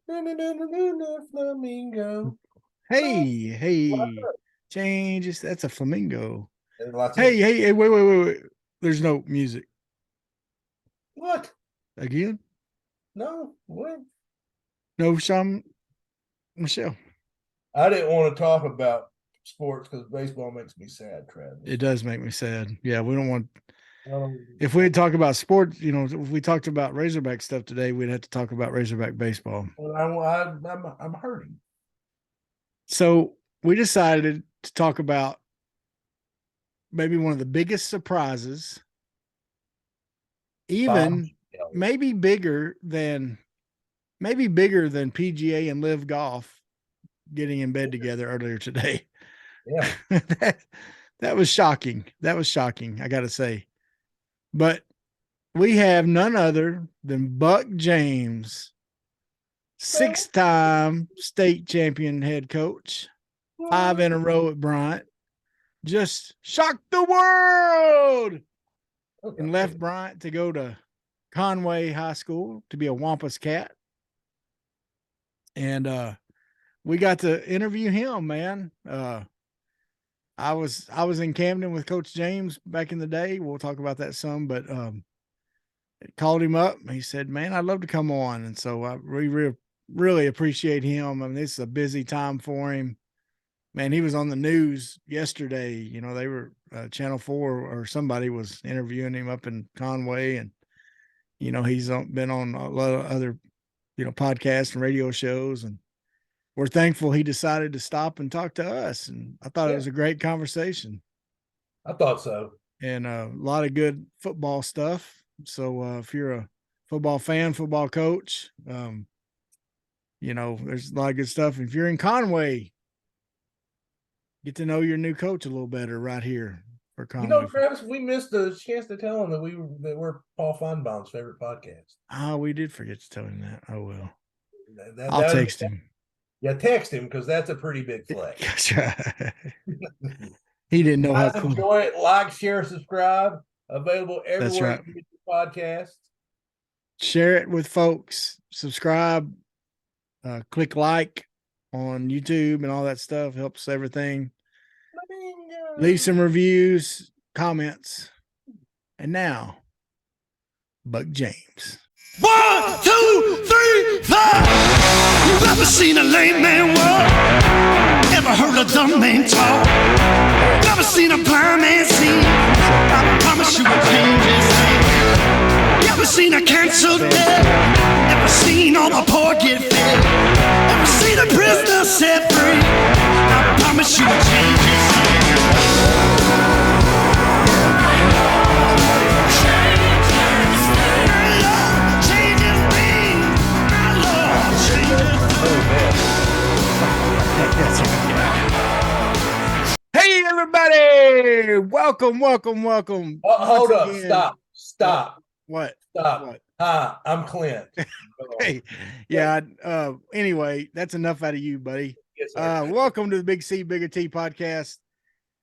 Flamingo. Hey, changes. That's a flamingo. There's lots of Hey, wait. There's no music. what? Again? No, what? No, Sean Michelle. I didn't want to talk about sports because baseball makes me sad, Travis. It does make me sad. Yeah, we don't want. Um, If we had talked about sports, if we talked about Razorback stuff today, we'd have to talk about Razorback baseball. I'm hurting. So we decided to talk about maybe one of the biggest surprises, even maybe bigger than PGA and Live Golf getting in bed together earlier today. Yeah. that was shocking. That was shocking, I got to say. But we have none other than Buck James, 6-time state champion head coach, 5 in a row at Bryant, just shocked the world and left Bryant to go to Conway High School to be a Wampus Cat. And we got to interview him, man. I was in Camden with Coach James back in the day. We'll talk about that some, but called him up. He said, "Man, I'd love to come on." And so we really appreciate him. I mean, this is a busy time for him. Man, he was on the news yesterday. You know, they were Channel 4 or somebody was interviewing him up in Conway, and he's been on a lot of other podcasts and radio shows, and we're thankful he decided to stop and talk to us. And I thought it was a great conversation. I thought so. And a lot of good football stuff. So if you're a football fan, football coach, there's a lot of good stuff. If you're in Conway, get to know your new coach a little better right here for Conway. Travis, we missed the chance to tell him that we're Paul Feinbaum's favorite podcast. Oh, we did forget to tell him that. Oh, well. I'll text him. Yeah, text him because that's a pretty big flex. That's right. He didn't know how to enjoy it. Like, share, subscribe. Available everywhere. That's right. You get your podcast. Share it with folks. Subscribe. Click like on YouTube and all that stuff. Helps everything. Leave some reviews, comments. And now, Buck James. 1, 2, 3, 4. You ever seen a lame man walk? Ever heard a dumb man talk? Never seen a blind man see? I promise you will change his thing. You ever seen a cancer dead? Ever seen all the poor get fed? Ever seen a prisoner set free? I promise you will change his thing. Hey everybody! Welcome. Hold up! Stop! What? Stop! What? Hi, I'm Clint. Hey, yeah. Anyway, that's enough out of you, buddy. Yes, welcome to the Big C Bigger T podcast.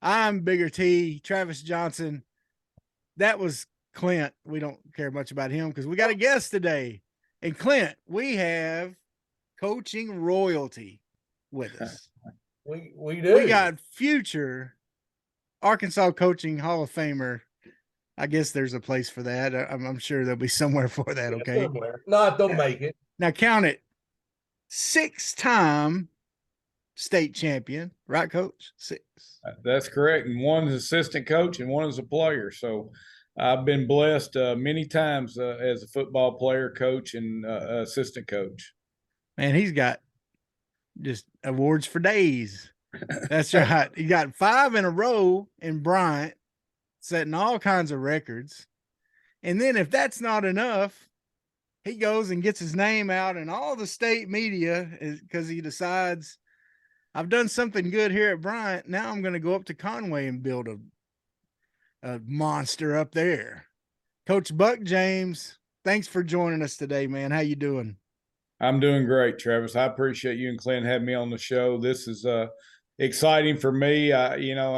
I'm Bigger T, Travis Johnson. That was Clint. We don't care much about him because we got a guest today. And Clint, we have coaching royalty with us. We do. We got future Arkansas Coaching Hall of Famer. I guess there's a place for that. I'm sure there'll be somewhere for that. Okay. Somewhere. No, don't make it. Now count it. 6-time state champion, right, Coach? 6. That's correct. And one is assistant coach and one is a player. So I've been blessed many times as a football player, coach, and assistant coach. Man, he's got just awards for days. That's right. He got 5 in a row in Bryant, setting all kinds of records. And then if that's not enough, he goes and gets his name out in all the state media because he decides, I've done something good here at Bryant. Now I'm going to go up to Conway and build a monster up there. Coach Buck James, thanks for joining us today, man. How you doing? I'm doing great, Travis. I appreciate you and Clint having me on the show. This is exciting for me. I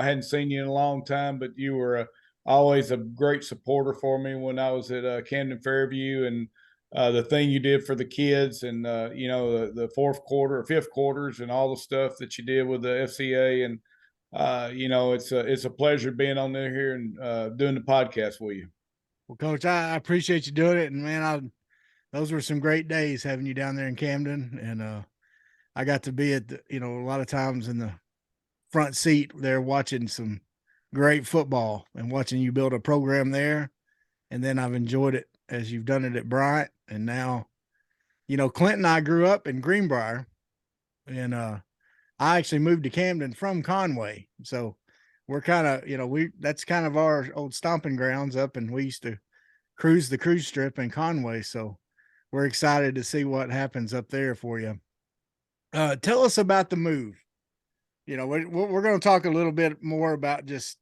hadn't seen you in a long time, but you were always a great supporter for me when I was at Camden Fairview, and the thing you did for the kids, and the fourth quarter, fifth quarters, and all the stuff that you did with the FCA. And it's a pleasure being on there here and doing the podcast with you. Well, Coach, I appreciate you doing it, and man, those were some great days having you down there in Camden, and I got to be at a lot of times in the front seat there watching some great football and watching you build a program there. And then I've enjoyed it as you've done it at Bryant. And now, Clint and I grew up in Greenbrier, and I actually moved to Camden from Conway. So we're kind of, that's kind of our old stomping grounds up, and we used to cruise the cruise strip in Conway. So we're excited to see what happens up there for you. Tell us about the move. We're going to talk a little bit more about just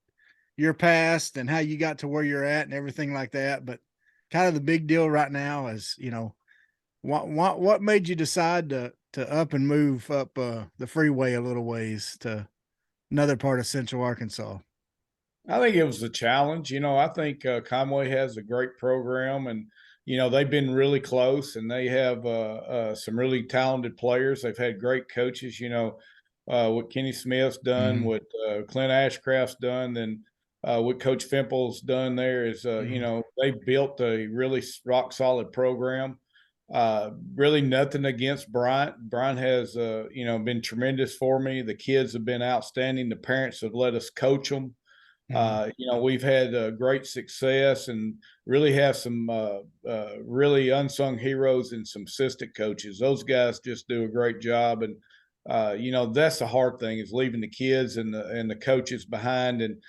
your past and how you got to where you're at and everything like that. But kind of the big deal right now is, what made you decide to up and move up the freeway a little ways to another part of Central Arkansas? I think it was a challenge. I think Conway has a great program, and they've been really close, and they have some really talented players. They've had great coaches. What Kenny Smith's done, what Clint Ashcraft's done, then what Coach Fimple's done there is, they built a really rock solid program. Really nothing against Bryant. Bryant has, been tremendous for me. The kids have been outstanding. The parents have let us coach them. We've had great success, and really have some really unsung heroes and some assistant coaches. Those guys just do a great job. And that's the hard thing, is leaving the kids and the coaches behind, and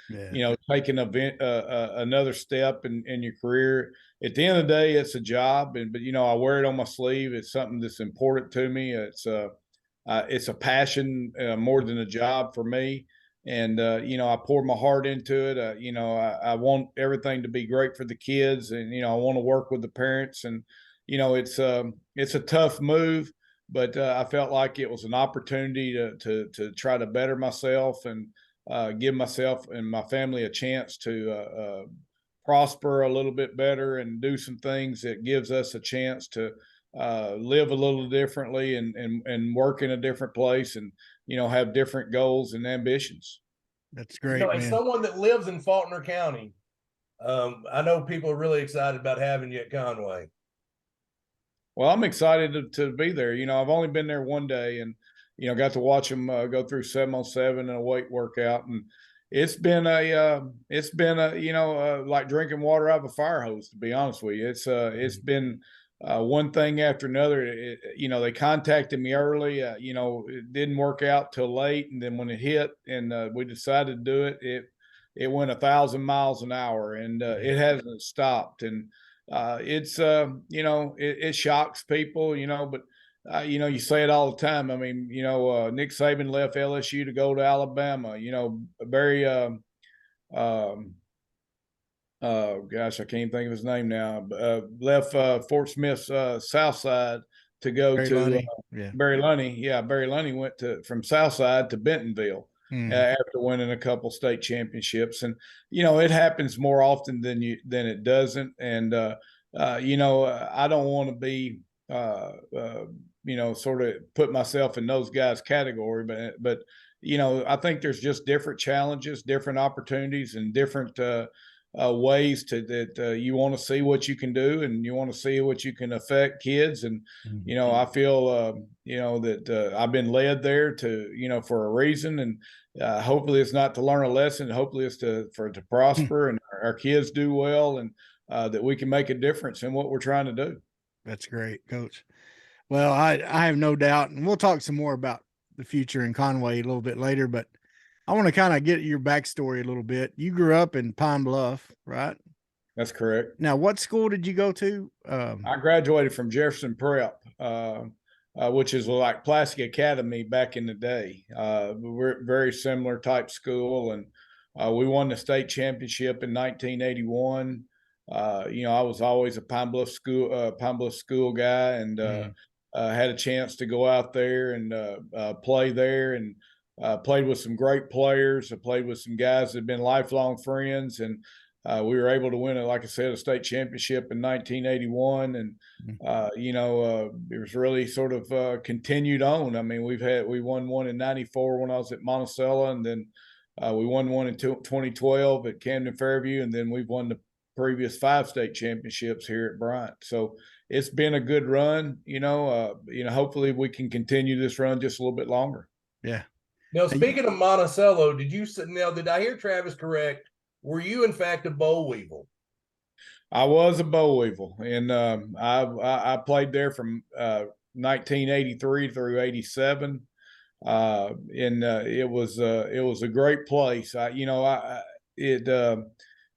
taking another step in your career. At the end of the day, it's a job, but I wear it on my sleeve. It's something that's important to me. It's a passion more than a job for me. And I pour my heart into it. I want everything to be great for the kids, and I want to work with the parents. And it's a tough move, but I felt like it was an opportunity to try to better myself and give myself and my family a chance to prosper a little bit better and do some things that gives us a chance to live a little differently and work in a different place, and have different goals and ambitions. That's great. As someone that lives in Faulkner County, I know people are really excited about having you at Conway. Well, I'm excited to be there. I've only been there one day, and got to watch them go through 7-on-7 and a weight workout, and it's been like drinking water out of a fire hose, to be honest with you. It's been one thing after another. They contacted me early. It didn't work out till late, and then when it hit and we decided to do it, it went 1,000 miles an hour, and it hasn't stopped. And it shocks people, but you say it all the time. I mean, Nick Saban left LSU to go to Alabama. Barry, gosh, I can't think of his name now. Left Fort Smith's South Side to go Barry to Lunny. Barry Lunny. Yeah, Barry Lunny went from South Side to Bentonville after winning a couple state championships. And it happens more often than it doesn't. And I don't want to be sort of put myself in those guys' category, but I think there's just different challenges, different opportunities, and different ways that you want to see what you can do, and you want to see what you can affect kids. And I feel that I've been led there to for a reason, and hopefully it's not to learn a lesson. Hopefully it's to prosper and our kids do well, and that we can make a difference in what we're trying to do. That's great, Coach. Well, I have no doubt, and we'll talk some more about the future in Conway a little bit later, but I want to kind of get your backstory a little bit. You grew up in Pine Bluff, right? That's correct. Now, what school did you go to? I graduated from Jefferson Prep, which is like Plasky Academy back in the day. We're very similar type school, and we won the state championship in 1981. I was always a Pine Bluff school guy, and had a chance to go out there and play there, and played with some great players. I played with some guys that have been lifelong friends, and We were able to win, like I said, a state championship in 1981, and it was really sort of continued on. I mean, we won one in '94 when I was at Monticello, and then we won one in 2012 at Camden Fairview, and then we've won the previous 5 state championships here at Bryant. So it's been a good run. Hopefully we can continue this run just a little bit longer. Yeah. Now, speaking of Monticello, did I hear Travis correct? Were you in fact a boll weevil? I was a boll weevil, and I played there from 1983 through '87. It was a great place.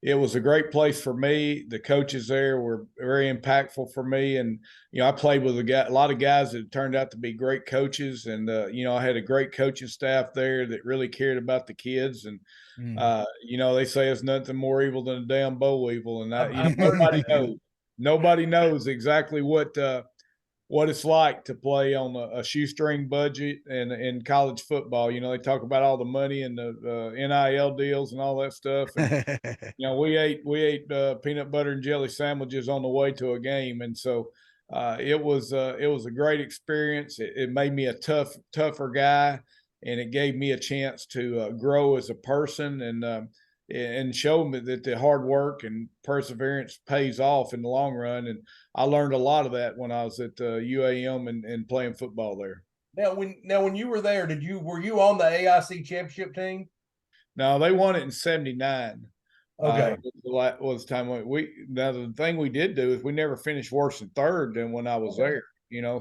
It was a great place for me. The coaches there were very impactful for me, and I played with a lot of guys that turned out to be great coaches, and I had a great coaching staff there that really cared about the kids. And they say it's nothing more evil than a damn boll weevil, and nobody knows exactly what it's like to play on a shoestring budget and in college football. They talk about all the money and the NIL deals and all that stuff. And, we ate peanut butter and jelly sandwiches on the way to a game. And so it was a great experience. It made me a tougher guy, and it gave me a chance to grow as a person and show me that the hard work and perseverance pays off in the long run. And I learned a lot of that when I was at UAM and playing football there. Now, when you were there, were you on the AIC championship team? No, they won it in '79. Okay. Was the time now the thing we did do is we never finished worse than third than when I was there.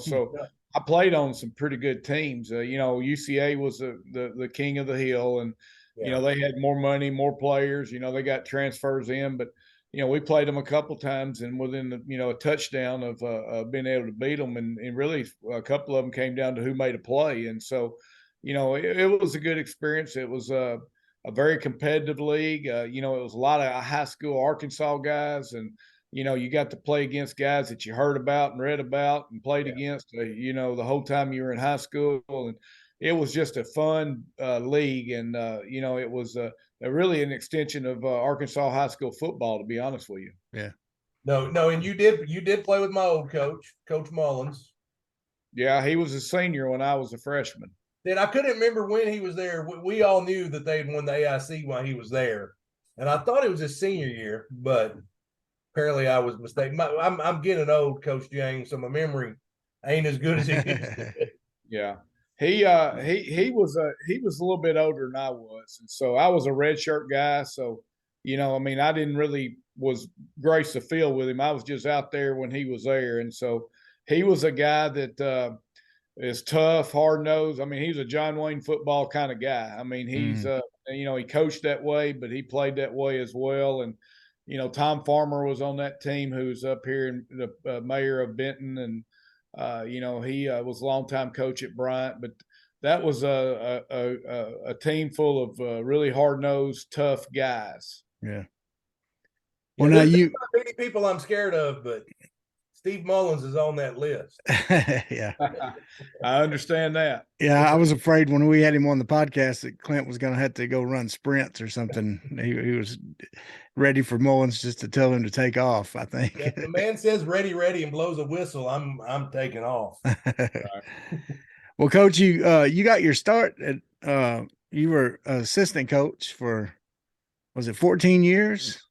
So I played on some pretty good teams. UCA was the king of the hill, and they had more money, more players. They got transfers in, but we played them a couple times, and within a touchdown of being able to beat them, and really a couple of them came down to who made a play. And so, it was a good experience. It was a very competitive league. It was a lot of high school Arkansas guys, and you got to play against guys that you heard about and read about and played against. The whole time you were in high school, and it was just a fun league, and it was really an extension of Arkansas high school football, to be honest with you. Yeah. No, and you did play with my old coach, Coach Mullins. Yeah, he was a senior when I was a freshman. Then I couldn't remember when he was there. We all knew that they'd won the AIC while he was there, and I thought it was his senior year, but apparently I was mistaken. I'm getting old, Coach James, so my memory ain't as good as it used to be. Yeah. He was a little bit older than I was, and so I was a redshirt guy. So, I didn't really was grace the field with him. I was just out there when he was there, and so he was a guy that is tough, hard nosed. He's a John Wayne football kind of guy. He's he coached that way, but he played that way as well. And Tom Farmer was on that team, who's up here in the mayor of Benton, and he was a longtime coach at Bryant, but that was a team full of really hard-nosed, tough guys. Yeah. Well, now not many people I'm scared of, but Steve Mullins is on that list. Yeah. I understand that. Yeah, I was afraid when we had him on the podcast that Clint was going to have to go run sprints or something. He was ready for Mullins just to tell him to take off, I think. Yeah, the man says ready, and blows a whistle, I'm taking off. Well, Coach, you got your start at you were assistant coach for, was it 14 years?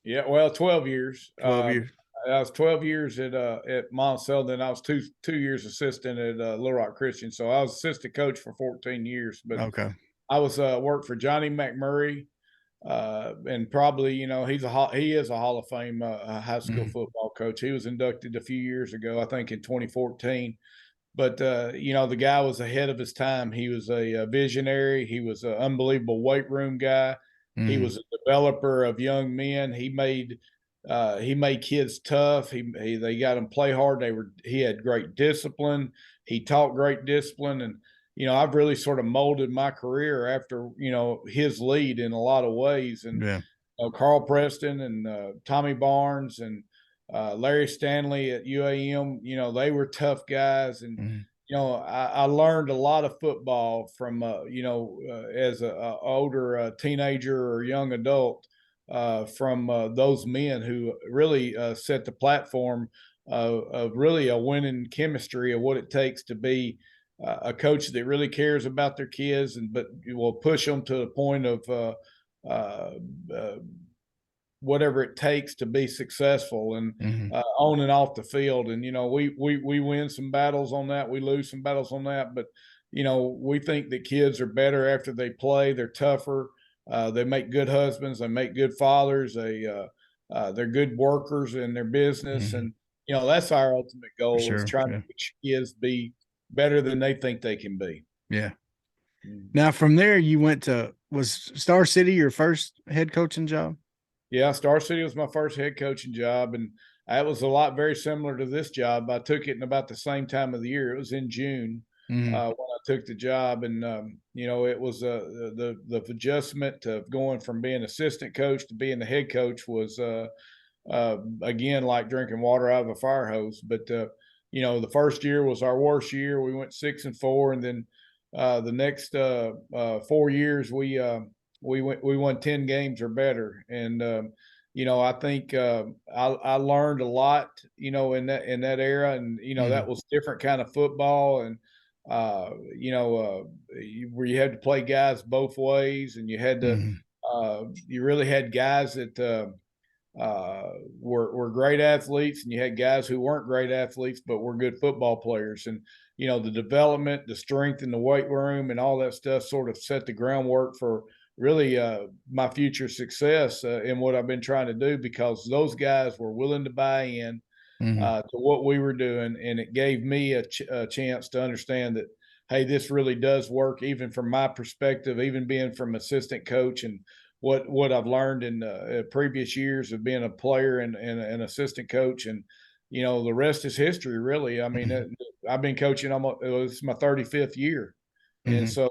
Yeah, well, 12 years. 12 years. I was 12 years at Monticello. Then I was two years assistant at Little Rock Christian. So I was assistant coach for 14 years. But okay, I was worked for Johnny McMurray, and probably he is a Hall of Fame high school football coach. He was inducted a few years ago, I think in 2014. But the guy was ahead of his time. He was a visionary. He was an unbelievable weight room guy. He was a developer of young men. He made kids tough. They got them play hard. He had great discipline. He taught great discipline, and I've really sort of molded my career after his lead in a lot of ways. And Carl Preston and Tommy Barnes and Larry Stanley at UAM, they were tough guys, and I learned a lot of football from as a older teenager or young adult. from those men who really set the platform of really a winning chemistry of what it takes to be a coach that really cares about their kids, but will push them to the point of whatever it takes to be successful and on and off the field. And we win some battles on that, we lose some battles on that, but we think that kids are better after they play. They're tougher. They make good husbands. They make good fathers. They're good workers in their business, and that's our ultimate goal is trying to make kids be better than they think they can be. Yeah. Now from there, you went to was Star City your first head coaching job? Yeah, Star City was my first head coaching job, and that was a lot very similar to this job. I took it in about the same time of the year. It was in June. When I took the job, and it was the adjustment of going from being assistant coach to being the head coach was again like drinking water out of a fire hose. But the first year was our worst year. We went 6-4, and then the next 4 years we won 10 games or better. And I think I learned a lot in that era, and that was different kind of football, and where you had to play guys both ways, and you had to you really had guys that were great athletes, and you had guys who weren't great athletes but were good football players. And the development, the strength in the weight room, and all that stuff sort of set the groundwork for really my future success in what I've been trying to do, because those guys were willing to buy in to what we were doing, and it gave me a chance to understand that, hey, this really does work, even from my perspective, even being from assistant coach, and what I've learned in previous years of being a player and an assistant coach. And the rest is history, really. I mean, I've been coaching almost, it's my 35th year, and so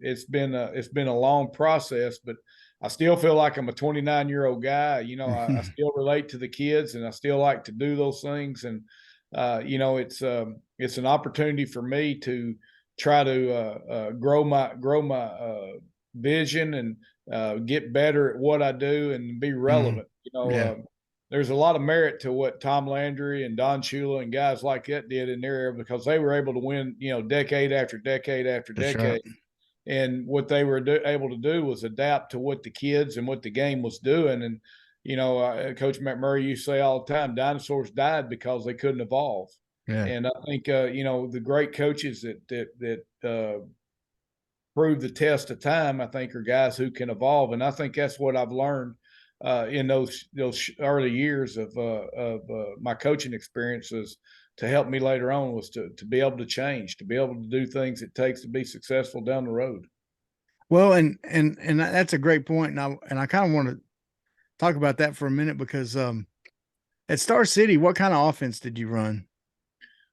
it's been a long process, but I still feel like I'm a 29-year-old guy. I still relate to the kids, and I still like to do those things. And it's an opportunity for me to try to grow my vision and get better at what I do and be relevant. There's a lot of merit to what Tom Landry and Don Shula and guys like that did in their era, because they were able to win, decade after decade after decade. Right. And what they were able to do was adapt to what the kids and what the game was doing. And, Coach McMurray used to say all the time, dinosaurs died because they couldn't evolve. Yeah. And I think, the great coaches that prove the test of time, I think, are guys who can evolve. And I think that's what I've learned in those early years of my coaching experiences to help me later on, was to be able to change, to be able to do things it takes to be successful down the road. Well, and that's a great point. And I kind of want to talk about that for a minute, because at Star City, what kind of offense did you run?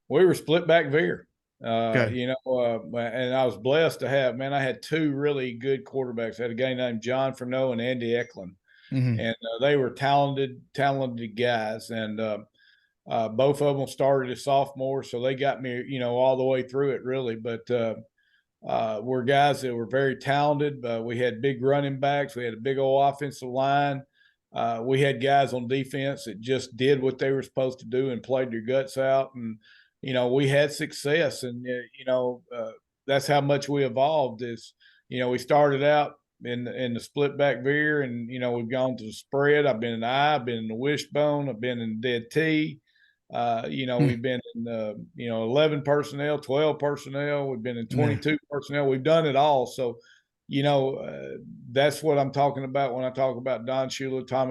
We were split back veer. Okay. And I was blessed to have, I had two really good quarterbacks. I had a guy named John Furneaux and Andy Eklund. And they were talented guys. And both of them started as sophomores, so they got me, all the way through it, really. But we're guys that were very talented. We had big running backs. We had a big old offensive line. We had guys on defense that just did what they were supposed to do and played their guts out. And, we had success. And, that's how much we evolved. Is, we started out in the split back veer, and, we've gone to the spread. I've been in the I, I've been in the wishbone, I've been in dead T. We've been in 11 personnel, 12 personnel. We've been in 22 personnel. We've done it all. So, that's what I'm talking about when I talk about Don Shula, Tom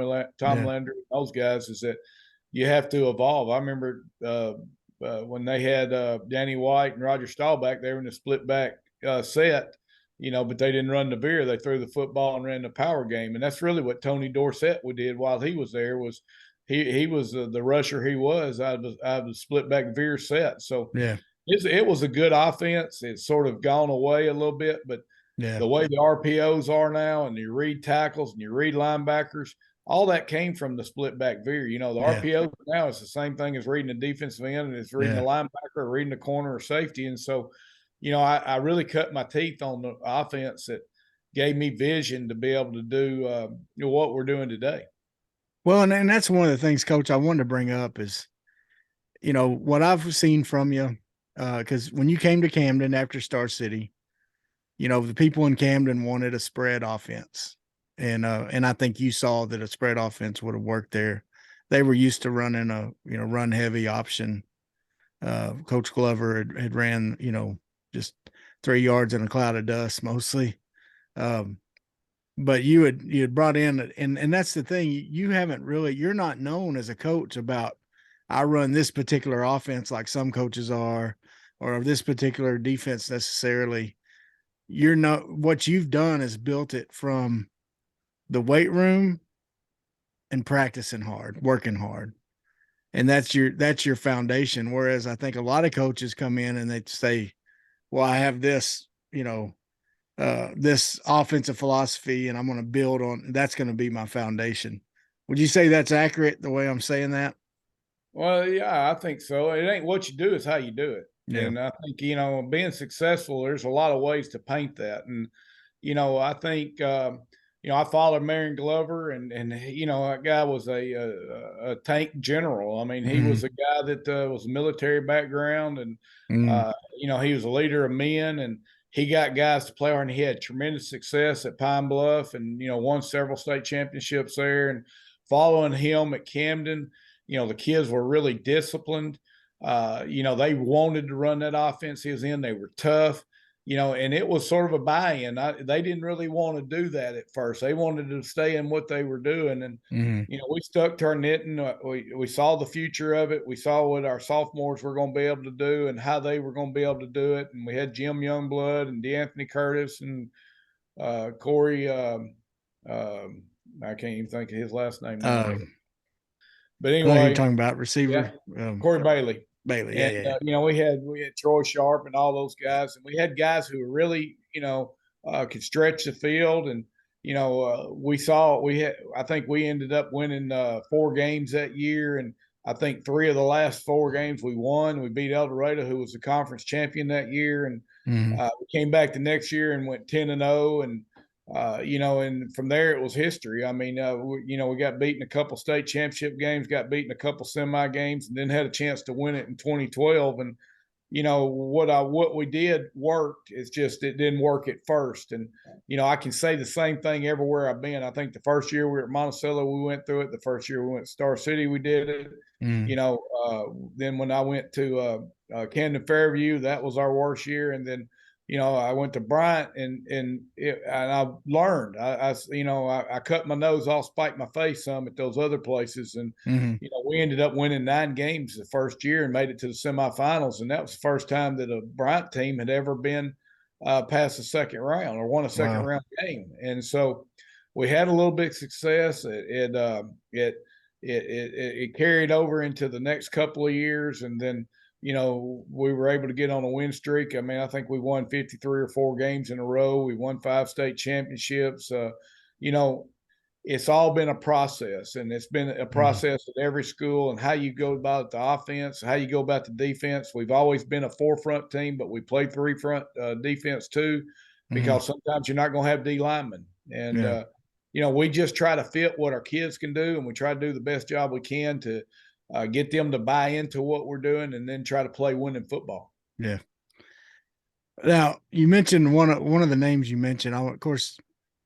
Landry, those guys, is that you have to evolve. I remember when they had Danny White and Roger Staubach, they were in the split back set, but they didn't run the veer. They threw the football and ran the power game. And that's really what Tony Dorsett did while he was there. Was he was the rusher he was out of the split back veer set. So it was a good offense. It's sort of gone away a little bit, but the way the RPOs are now, and you read tackles and you read linebackers, all that came from the split back veer. The RPO now is the same thing as reading the defensive end, and it's reading the linebacker, or reading the corner or safety. And so, I really cut my teeth on the offense that, gave me vision to be able to do what we're doing today. Well, and that's one of the things, Coach, I wanted to bring up is, what I've seen from you, because when you came to Camden after Star City, the people in Camden wanted a spread offense. And I think you saw that a spread offense would have worked there. They were used to running a, run heavy option. Coach Glover had ran, just 3 yards in a cloud of dust mostly. But you had brought in, and that's the thing, you're not known as a coach about, I run this particular offense like some coaches are, or this particular defense necessarily. What you've done is built it from the weight room and practicing hard, working hard. And that's your foundation. Whereas I think a lot of coaches come in and they say, well, I have this, this offensive philosophy and I'm going to build on, that's going to be my foundation. Would you say that's accurate the way I'm saying that? Well, yeah, I think so. It ain't what you do, it's how you do it. Yeah. And I think, being successful, there's a lot of ways to paint that. And, I think, I followed Marion Glover and that guy was a tank general. I mean, he was a guy that was a military background and, he was a leader of men and he got guys to play hard and he had tremendous success at Pine Bluff and, won several state championships there. And following him at Camden, the kids were really disciplined. They wanted to run that offense he was in. They were tough, and it was sort of a buy-in. They didn't really want to do that at first. They wanted to stay in what they were doing. And, we stuck to our knitting. We saw the future of it. We saw what our sophomores were going to be able to do and how they were going to be able to do it. And we had Jim Youngblood and DeAnthony Curtis and Corey. I can't even think of his last name. But anyway, you're talking about receiver, Corey Bailey. Bailey, and, we had Troy Sharp and all those guys, and we had guys who really, could stretch the field. And I think we ended up winning 4 games that year, and I think 3 of the last 4 games we won. We beat El Dorado, who was the conference champion that year, and we came back the next year and went 10-0, and and from there it was history. I mean, we got beaten a couple state championship games, got beaten a couple semi games, and then had a chance to win it in 2012. And, what we did worked. It's just, it didn't work at first. And, I can say the same thing everywhere I've been. I think the first year we were at Monticello, we went through it. The first year we went to Star City, we did it. Then when I went to Camden Fairview, that was our worst year. And then, I went to Bryant and I learned. I cut my nose off, spiked my face some at those other places, and we ended up winning 9 games the first year and made it to the semifinals. And that was the first time that a Bryant team had ever been past the second round or won a second round game. And so we had a little bit of success. It carried over into the next couple of years, and then, we were able to get on a win streak. I mean, I think we won 53 or 4 games in a row. We won 5 state championships. It's all been a process, and it's been a process at every school, and how you go about the offense, how you go about the defense. We've always been a 4-front team, but we play 3-front defense too, because sometimes you're not going to have D linemen. And, we just try to fit what our kids can do, and we try to do the best job we can to get them to buy into what we're doing, and then try to play winning football. Yeah. Now, you mentioned one of the names you mentioned. Of course,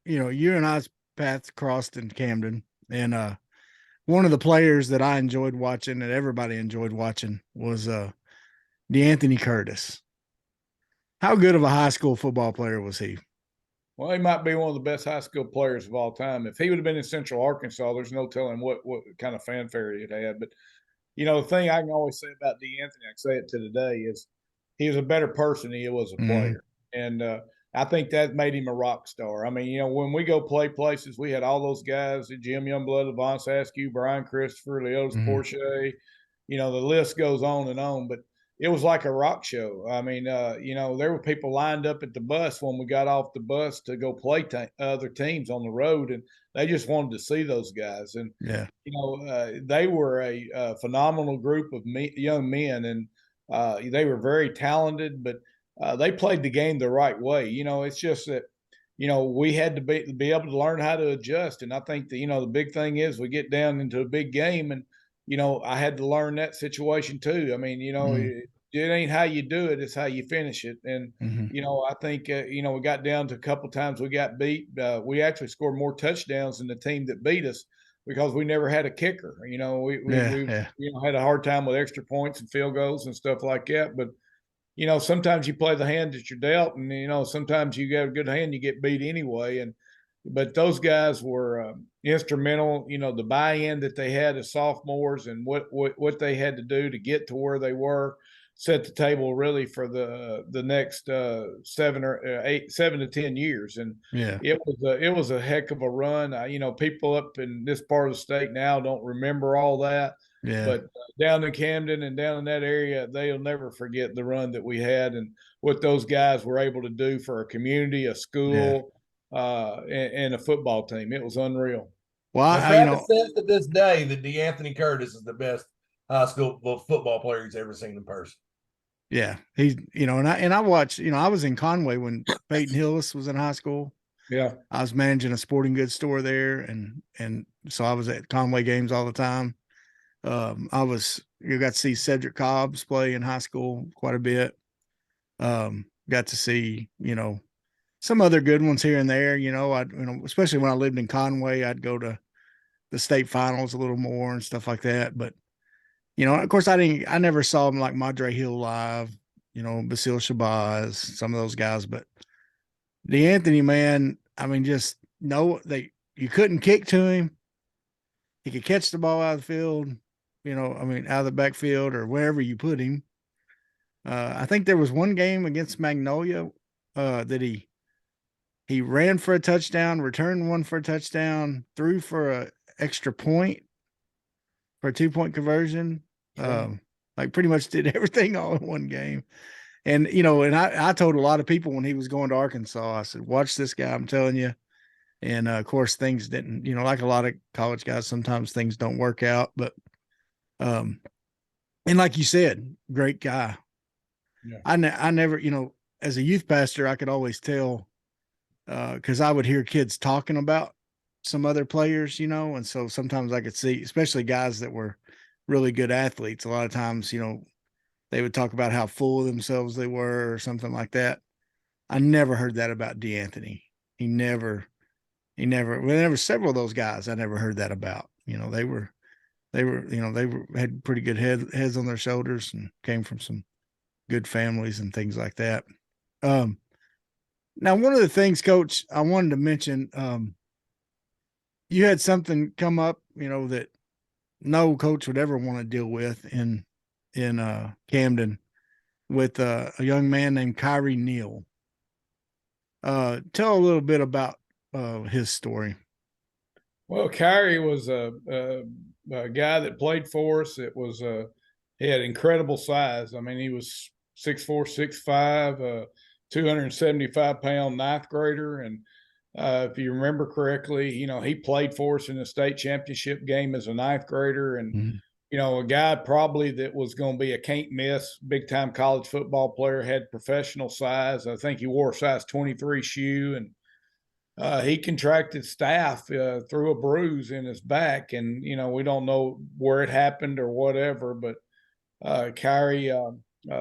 you and I's paths crossed in Camden, and one of the players that I enjoyed watching, and everybody enjoyed watching, was DeAnthony Curtis. How good of a high school football player was he? Well, he might be one of the best high school players of all time. If he would have been in Central Arkansas, there's no telling what kind of fanfare he'd had. But, the thing I can always say about DeAnthony, I can say it to today, is he was a better person than he was a player. And I think that made him a rock star. I mean, when we go play places, we had all those guys, Jim Youngblood, Levance Askew, Brian Christopher, Leotis Porsche, the list goes on and on. But it was like a rock show. I mean, there were people lined up at the bus when we got off the bus to go play other teams on the road, and they just wanted to see those guys. And, they were a phenomenal group of young men, and they were very talented, but they played the game the right way. It's just that, we had to be able to learn how to adjust. And I think that, the big thing is we get down into a big game and, I had to learn that situation too. I mean, it ain't how you do it, it's how you finish it. And, I think, we got down to a couple times we got beat. We actually scored more touchdowns than the team that beat us because we never had a kicker. We had a hard time with extra points and field goals and stuff like that. But, sometimes you play the hand that you're dealt, and sometimes you got a good hand, you get beat anyway. But those guys were instrumental. The buy-in that they had as sophomores and what they had to do to get to where they were, set the table really for the next 7 to 10 years. And it was a heck of a run. People up in this part of the state now don't remember all that. Yeah. But down in Camden and down in that area, they'll never forget the run that we had and what those guys were able to do for a community, a school, and a football team. It was unreal. Well, Travis says to this day that DeAnthony Curtis is the best high school football player he's ever seen in person. Yeah, he's and I watched. I was in Conway when Peyton Hillis was in high school. Yeah, I was managing a sporting goods store there, and so I was at Conway games all the time. You got to see Cedric Cobbs play in high school quite a bit. Got to see, some other good ones here and there, especially when I lived in Conway, I'd go to the state finals a little more and stuff like that. But, of course I never saw them like Madre Hill live, Basil Shabazz, some of those guys, but DeAnthony, man, I mean, you couldn't kick to him. He could catch the ball out of the field. out of the backfield or wherever you put him. I think there was one game against Magnolia that he ran for a touchdown, returned one for a touchdown, threw for a extra point for a 2-point conversion. Like pretty much did everything all in one game. And, and I told a lot of people when he was going to Arkansas, I said, watch this guy, I'm telling you. And of course things didn't, like a lot of college guys, sometimes things don't work out, but, and like you said, great guy. Yeah. I never, as a youth pastor, I could always tell, cause I would hear kids talking about some other players, and so sometimes I could see, especially guys that were really good athletes. A lot of times, they would talk about how full of themselves they were or something like that. I never heard that about DeAnthony. Whenever several of those guys, I never heard that about, they had pretty good heads on their shoulders and came from some good families and things like that. Now, one of the things, Coach, I wanted to mention, you had something come up, that no coach would ever want to deal with in Camden with a young man named Kyrie Neal. Tell a little bit about his story. Well, Kyrie was a guy that played for us. He had incredible size. I mean, he was 6'4", 6'5", 275-pound ninth grader. And if you remember correctly, he played for us in the state championship game as a ninth grader. And, a guy probably that was going to be a can't miss big-time college football player, had professional size. I think he wore a size 23 shoe. And he contracted staph through a bruise in his back. And, we don't know where it happened or whatever, but Kyrie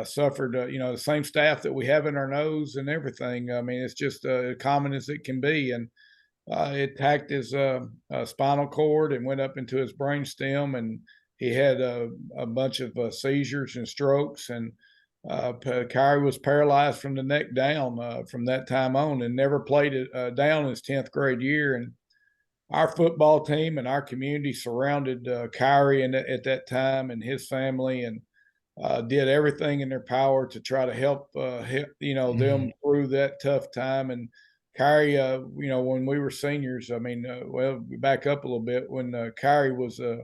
suffered, the same staph that we have in our nose and everything. I mean, it's just common as it can be. And it attacked his spinal cord and went up into his brain stem. And he had a bunch of seizures and strokes. And Kyrie was paralyzed from the neck down from that time on and never played it down his 10th grade year. And our football team and our community surrounded Kyrie at that time and his family and did everything in their power to try to help them through that tough time. And Kyrie, when we were seniors, I mean, back up a little bit, when Kyrie was a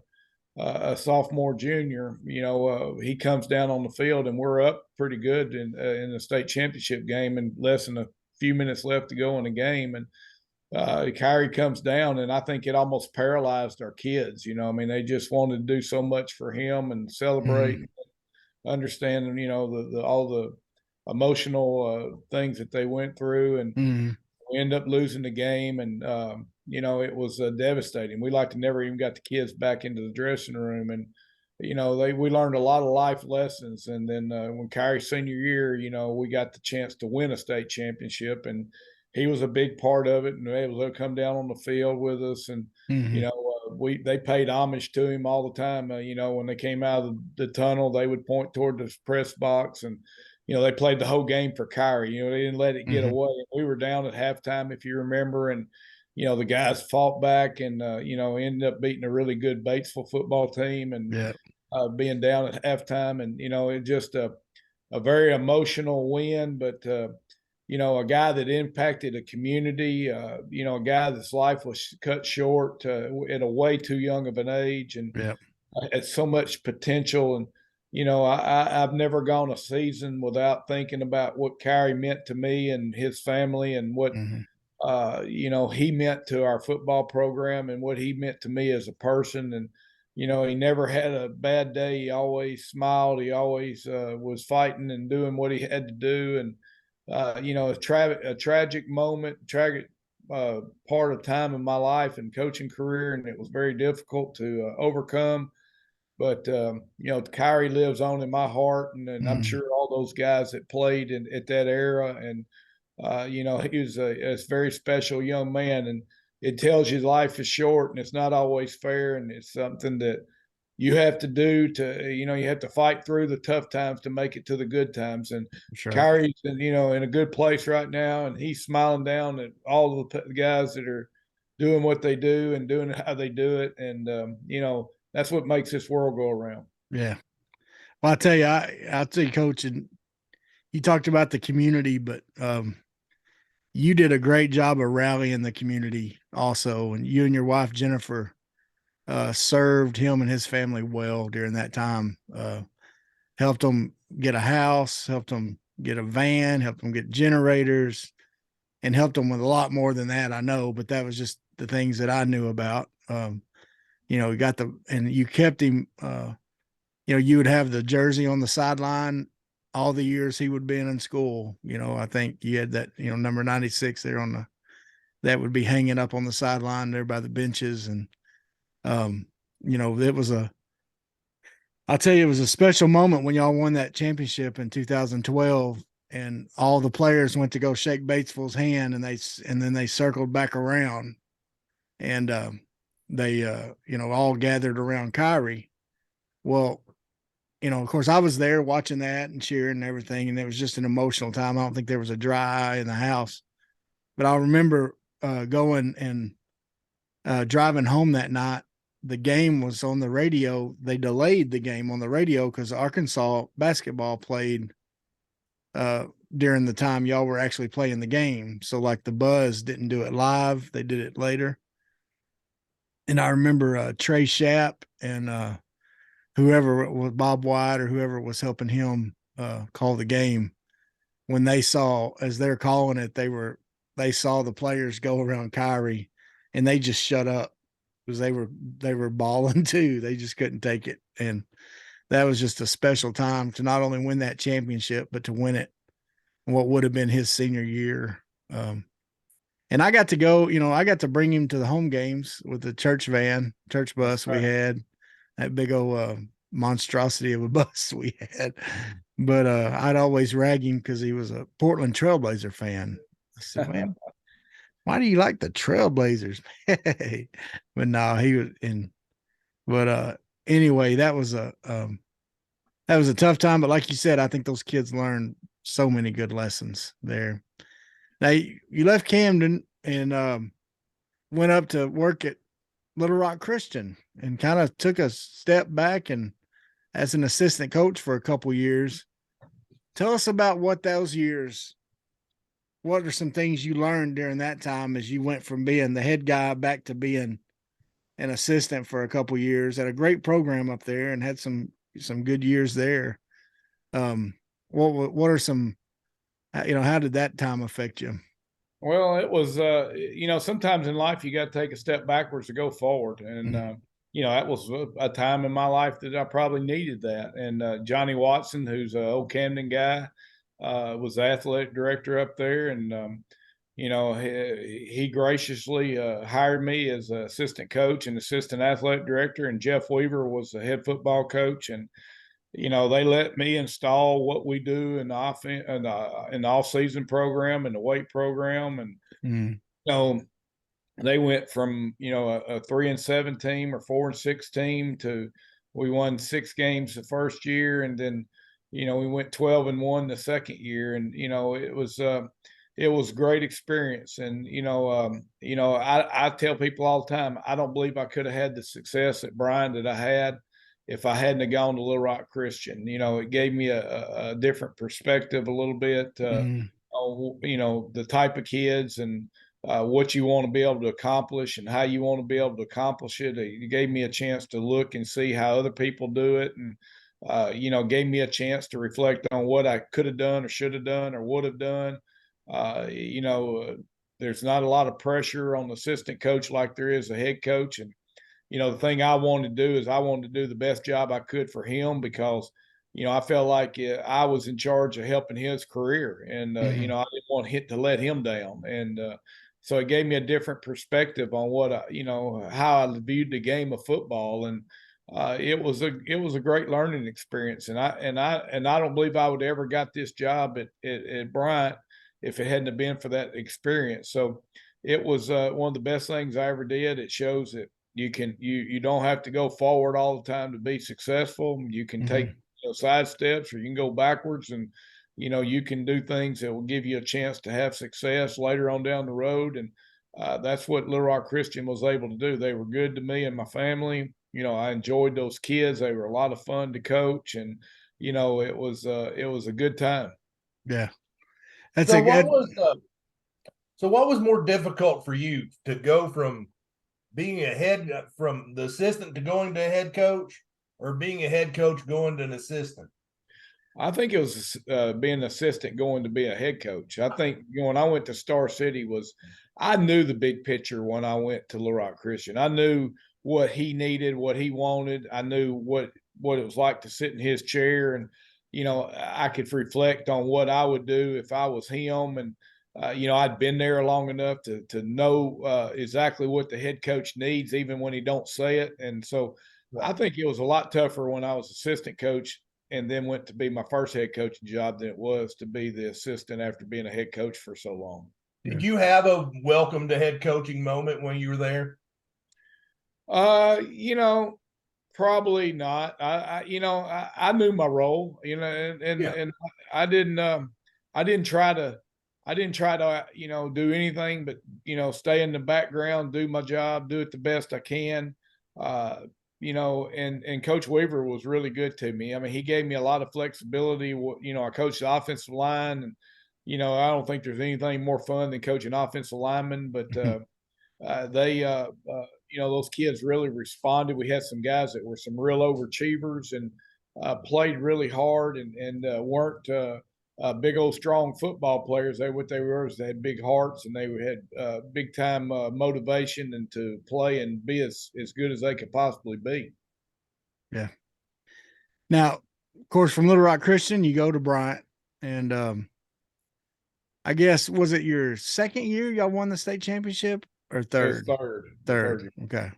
sophomore, junior, he comes down on the field and we're up pretty good in the state championship game and less than a few minutes left to go in the game. And Kyrie comes down and I think it almost paralyzed our kids. I mean, they just wanted to do so much for him and celebrate, understanding, all the emotional things that they went through. And we ended up losing the game, and it was devastating. We like to never even got the kids back into the dressing room, and we learned a lot of life lessons. And then when Kyrie's senior year, we got the chance to win a state championship, and he was a big part of it, and able to come down on the field with us. And they paid homage to him all the time. When they came out of the tunnel, they would point toward the press box, and they played the whole game for Kyrie. They didn't let it get away. We were down at halftime, if you remember, and the guys fought back and ended up beating a really good Batesville football team, and being down at halftime, and it just a very emotional win, but a guy that impacted a community, a guy that's life was cut short at a way too young of an age, and had so much potential. And I've never gone a season without thinking about what Kyrie meant to me and his family, and what he meant to our football program, and what he meant to me as a person. And he never had a bad day. He always smiled. He always was fighting and doing what he had to do. And a tragic moment, tragic part of time in my life and coaching career, and it was very difficult to overcome. But Kyrie lives on in my heart, and I'm sure all those guys that played at that era. And he was a very special young man, and it tells you life is short and it's not always fair, and it's something that you have to do to, you have to fight through the tough times to make it to the good times. And Kyrie's in a good place right now, and he's smiling down at all the guys that are doing what they do and doing how they do it. And that's what makes this world go around. Yeah. Well, I'll tell you, Coach, and you talked about the community, but you did a great job of rallying the community also. And you and your wife, Jennifer, served him and his family well during that time. Helped them get a house, helped them get a van, helped them get generators, and helped them with a lot more than that, I know, but that was just the things that I knew about. You kept him, you would have the jersey on the sideline all the years he would be in school. I think you had that, number 96 there that would be hanging up on the sideline there by the benches. And, it was I'll tell you, it was a special moment when y'all won that championship in 2012, and all the players went to go shake Batesville's hand, and then they circled back around, and, they, all gathered around Kyrie. Well, of course I was there watching that and cheering and everything. And it was just an emotional time. I don't think there was a dry eye in the house, but I remember going and driving home that night. The game was on the radio. They delayed the game on the radio because Arkansas basketball played during the time y'all were actually playing the game. So like the Buzz didn't do it live. They did it later. And I remember Trey Shapp and whoever was Bob White or whoever was helping him call the game, when they saw, as they're calling it, they saw the players go around Kyrie, and they just shut up because they were bawling too. They just couldn't take it. And that was just a special time to not only win that championship, but to win it in what would have been his senior year. And I got to go, I got to bring him to the home games with the church bus we had, that big old monstrosity of a bus we had. But I'd always rag him because he was a Portland Trailblazer fan. I said, man, why do you like the Trailblazers? But no, he was in. But anyway, that was a tough time. But like you said, I think those kids learned so many good lessons there. Now, you left Camden and went up to work at Little Rock Christian and kind of took a step back and as an assistant coach for a couple years. Tell us about what those years, what are some things you learned during that time as you went from being the head guy back to being an assistant for a couple years at a great program up there and had some good years there. What are some, how did that time affect you? Well, it was, sometimes in life you got to take a step backwards to go forward. And, that was a time in my life that I probably needed that. And Johnny Watson, who's an old Camden guy, was the athletic director up there. And, he graciously hired me as an assistant coach and assistant athletic director, and Jeff Weaver was the head football coach. And they let me install what we do in the offense and in the off-season program and the weight program, and they went from a 3-7 team or 4-6 team to we won 6 games the first year, and then we went 12-1 the second year, and it was a great experience. And I tell people all the time, I don't believe I could have had the success at Bryan that I had if I hadn't have gone to Little Rock Christian. It gave me a different perspective a little bit, the type of kids and what you want to be able to accomplish and how you want to be able to accomplish it. It gave me a chance to look and see how other people do it, and gave me a chance to reflect on what I could have done or should have done or would have done. There's not a lot of pressure on the assistant coach like there is a head coach. And, the thing I wanted to do is I wanted to do the best job I could for him, because, I felt like I was in charge of helping his career, and, I didn't want to let him down. And, so it gave me a different perspective on what how I viewed the game of football. And, it was a great learning experience. And I don't believe I would ever got this job at Bryant if it hadn't been for that experience. So it was one of the best things I ever did. It shows that you don't have to go forward all the time to be successful. You can take side steps, or you can go backwards, and you can do things that will give you a chance to have success later on down the road. And that's what Little Rock Christian was able to do. They were good to me and my family. I enjoyed those kids. They were a lot of fun to coach, and it was a good time. Yeah. That's so what was more difficult for you, to go from being from the assistant to going to a head coach, or being a head coach going to an assistant? I think it was being an assistant going to be a head coach. I think when I went to Star City I knew the big picture when I went to Little Rock Christian. I knew what he needed, what he wanted. I knew what it was like to sit in his chair, and I could reflect on what I would do if I was him. And I'd been there long enough to know exactly what the head coach needs, even when he don't say it. And so I think it was a lot tougher when I was assistant coach and then went to be my first head coaching job than it was to be the assistant after being a head coach for so long. Did you have a welcome to head coaching moment when you were there? Probably not. I knew my role, and I didn't try to do anything but, stay in the background, do my job, do it the best I can. And Coach Weaver was really good to me. I mean, he gave me a lot of flexibility. I coached the offensive line, and, I don't think there's anything more fun than coaching offensive linemen, but those kids really responded. We had some guys that were some real overachievers and played really hard and weren't big old strong football players. They had big hearts, and they had big time motivation and to play and be as good as they could possibly be. Yeah. Now, of course, from Little Rock Christian, you go to Bryant, and I guess, was it your second year y'all won the state championship, or third? Third. Okay.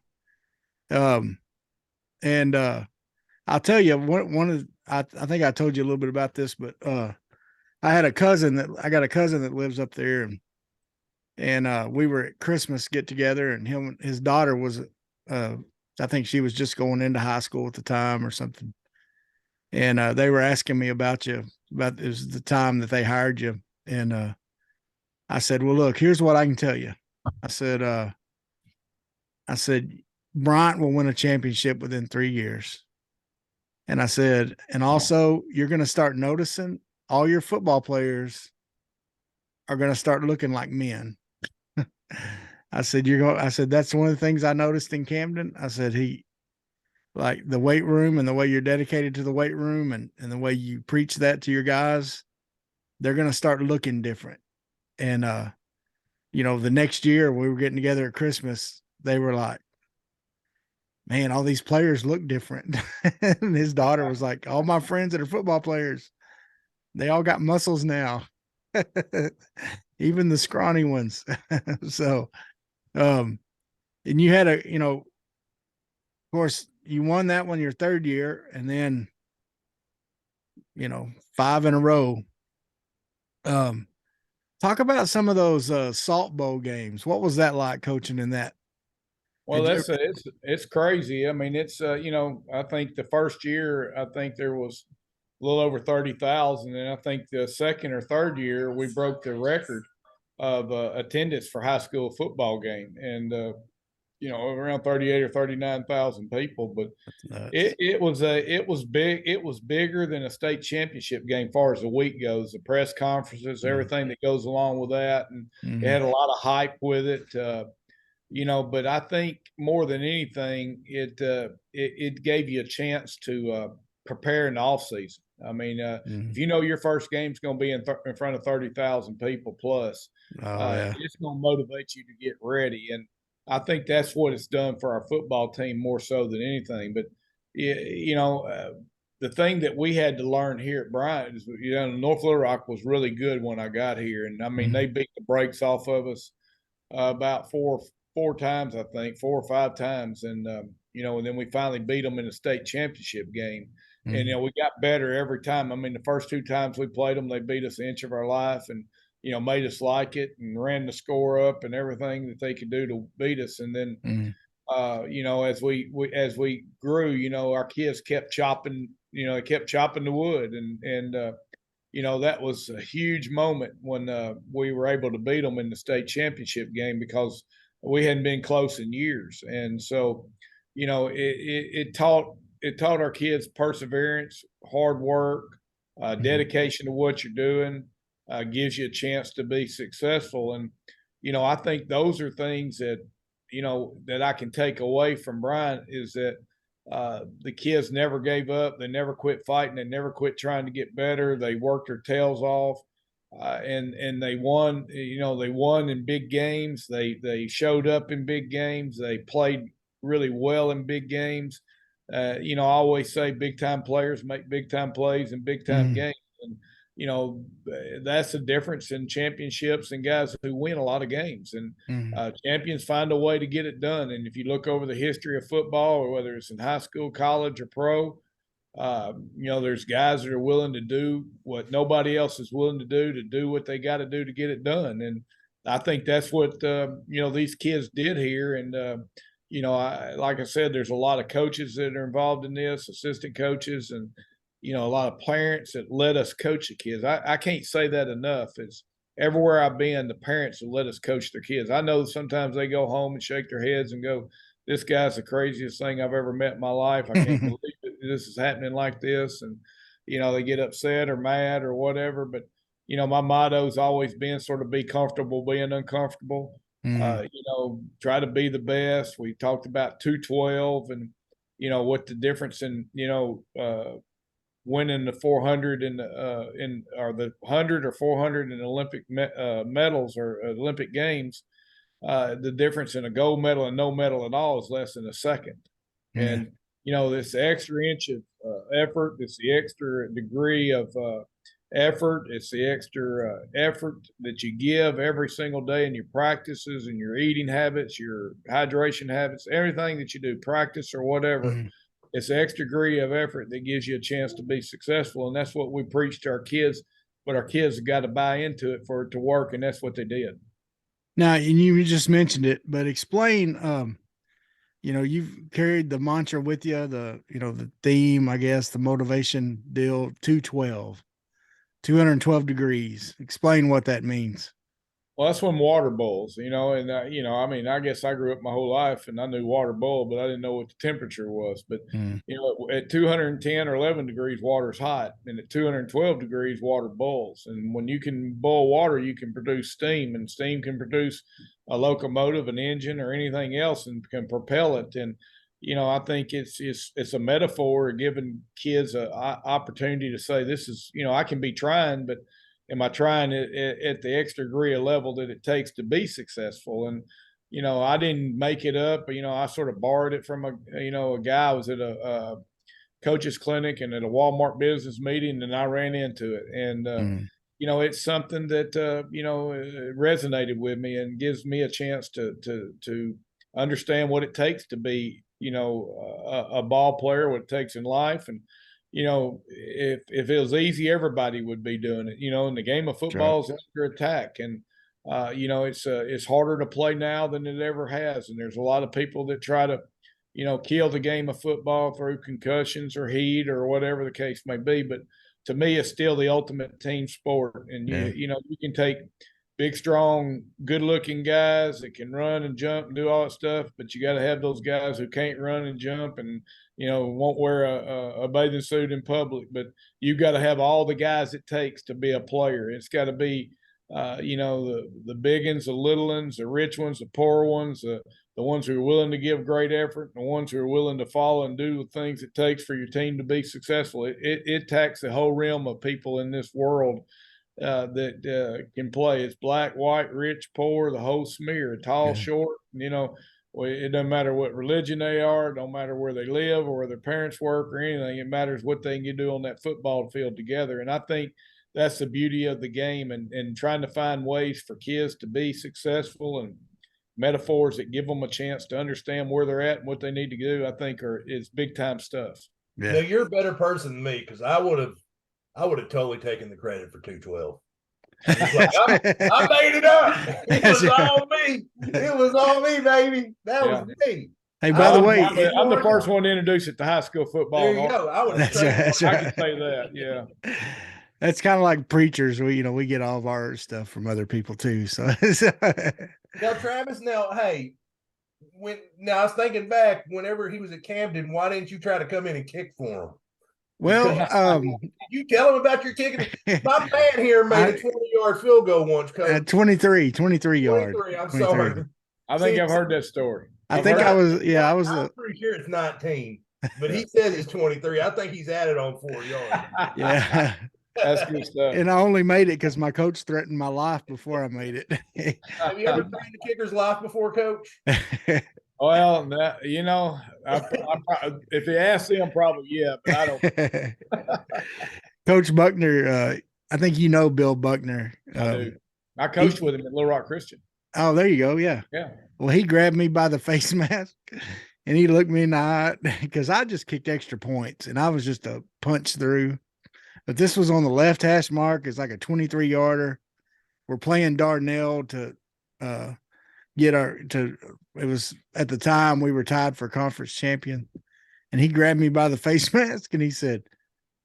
And I'll tell you, I think I told you a little bit about this, but I got a cousin that lives up there, and we were at Christmas get together, and his daughter was, I think she was just going into high school at the time or something. And they were asking me about you, it was the time that they hired you. And I said, well, look, here's what I can tell you. I said, Bryant will win a championship within 3 years. And I said, and also you're going to start noticing all your football players are going to start looking like men. I said, that's one of the things I noticed in Camden. I said, like the weight room and the way you're dedicated to the weight room and the way you preach that to your guys, they're going to start looking different. And, the next year we were getting together at Christmas, they were like, man, all these players look different. And his daughter was like, all my friends that are football players, they all got muscles now. even the scrawny ones. So, and you had of course, you won that one your third year, and then, 5 in a row. Talk about some of those Salt Bowl games. What was that like coaching in that? Well, Did you it's crazy. I mean, it's I think the first year I think there was a little over 30,000, and I think the second or third year we broke the record of attendance for high school football game, and around 38 or 39,000 people. But nuts? it was big. It was bigger than a state championship game, far as the week goes. The press conferences, everything that goes along with that, and it had a lot of hype with it. But I think more than anything, it gave you a chance to prepare in the off season. I mean, if you know your first game's going to be in front of 30,000 people plus, Oh yeah. it's going to motivate you to get ready. And I think that's what it's done for our football team more so than anything. But the thing that we had to learn here at Bryant is, North Little Rock was really good when I got here, and I mean they beat the brakes off of us about four times, I think, 4 or 5 times, and and then we finally beat them in the state championship game. And we got better every time. I mean, the first 2 times we played them, they beat us an inch of our life, and made us like it and ran the score up and everything that they could do to beat us. And then, as we grew, our kids kept chopping, kept chopping the wood, and that was a huge moment when we were able to beat them in the state championship game because we hadn't been close in years. And so, it taught our kids perseverance, hard work, dedication to what you're doing, gives you a chance to be successful. And, I think those are things that, that I can take away from Bryant is that the kids never gave up. They never quit fighting. They never quit trying to get better. They worked their tails off. And they won, they won in big games. They showed up in big games. They played really well in big games. I always say big time players make big time plays in big time games. And, that's the difference in championships and guys who win a lot of games. And champions find a way to get it done. And if you look over the history of football, or whether it's in high school, college, or pro, there's guys that are willing to do what nobody else is willing to do what they got to do to get it done. And I think that's what, these kids did here. And, like I said, there's a lot of coaches that are involved in this, assistant coaches, and, a lot of parents that let us coach the kids. I can't say that enough. It's everywhere I've been, the parents have let us coach their kids. I know sometimes they go home and shake their heads and go, this guy's the craziest thing I've ever met in my life. I can't believe this is happening like this. And, they get upset or mad or whatever. But, my motto's always been sort of be comfortable being uncomfortable. Try to be the best. We talked about 212 and, what the difference in, winning the 400 or the 100 or 400 in Olympic medals or Olympic games. The difference in a gold medal and no medal at all is less than a second. And, this extra inch of effort, it's the extra degree of effort, it's the extra effort that you give every single day in your practices and your eating habits, your hydration habits, everything that you do, practice or whatever. It's the extra degree of effort that gives you a chance to be successful. And that's what we preach to our kids, but our kids have got to buy into it for it to work. And that's what they did. Now, and you just mentioned it, but explain, you've carried the mantra with you, the theme, I guess, the motivation deal, 212 degrees. Explain what that means. Well, that's when water boils, and, I mean, I guess I grew up my whole life and I knew water boiled, but I didn't know what the temperature was. But, at 210 or 11 degrees, water's hot. And at 212 degrees, water boils. And when you can boil water, you can produce steam, and steam can produce a locomotive, an engine, or anything else, and can propel it. And, I think it's a metaphor giving kids an opportunity to say, this is, I can be trying, but am I trying at the extra degree of level that it takes to be successful? And, I didn't make it up, but, I sort of borrowed it from a guy. I was at a coach's clinic and at a Walmart business meeting, and I ran into it. And, you know, it's something that resonated with me and gives me a chance to understand what it takes to be, a ball player, what it takes in life. And if it was easy, everybody would be doing it. And the game of football is under attack, and it's harder to play now than it ever has. And there's a lot of people that try to kill the game of football through concussions or heat or whatever the case may be. But to me, it's still the ultimate team sport. And you can take big, strong, good-looking guys that can run and jump and do all that stuff, but you got to have those guys who can't run and jump and won't wear a bathing suit in public. But you've got to have all the guys it takes to be a player. It's got to be the big ones, the little ones, the rich ones, the poor ones, the ones who are willing to give great effort, the ones who are willing to follow and do the things it takes for your team to be successful. It takes the whole realm of people in this world that can play. It's black, white, rich, poor, the whole smear, tall, short. It doesn't matter what religion they are. It don't matter where they live or where their parents work or anything. It matters what they can do on that football field together. And I think that's the beauty of the game, and trying to find ways for kids to be successful and metaphors that give them a chance to understand where they're at and what they need to do, I think is big time stuff. Yeah. You're a better person than me, because I would have totally taken the credit for 212. I made it up. It was all me. It was all me, baby. That was me. Hey, by the way, I'm the first one to introduce it to high school football. There you go. I would have that's I can say that. Yeah. That's kind of like preachers. We get all of our stuff from other people too. So now, Travis, hey, I was thinking back, whenever he was at Camden, why didn't you try to come in and kick for him? Well, you tell him about your kicking. My man here made a 20-yard field goal once, Coach. At 23 yards. 23, I'm sorry. I think I've heard that story. I was I'm pretty sure it's 19, but he says it's 23. I think he's added on 4 yards. Yeah. That's good stuff. And I only made it because my coach threatened my life before I made it. Have you ever threatened a kicker's life before, Coach? Well, if you ask him, probably yeah, but I don't. Coach Buckner, I think Bill Buckner. I coached with him at Little Rock Christian. Oh, there you go. Yeah. Yeah. Well, he grabbed me by the face mask and he looked me in the eye because I just kicked extra points and I was just a punch through. But this was on the left hash mark. It's like a 23-yarder. We're playing Dardanelle to it was at the time we were tied for conference champion. And he grabbed me by the face mask and he said,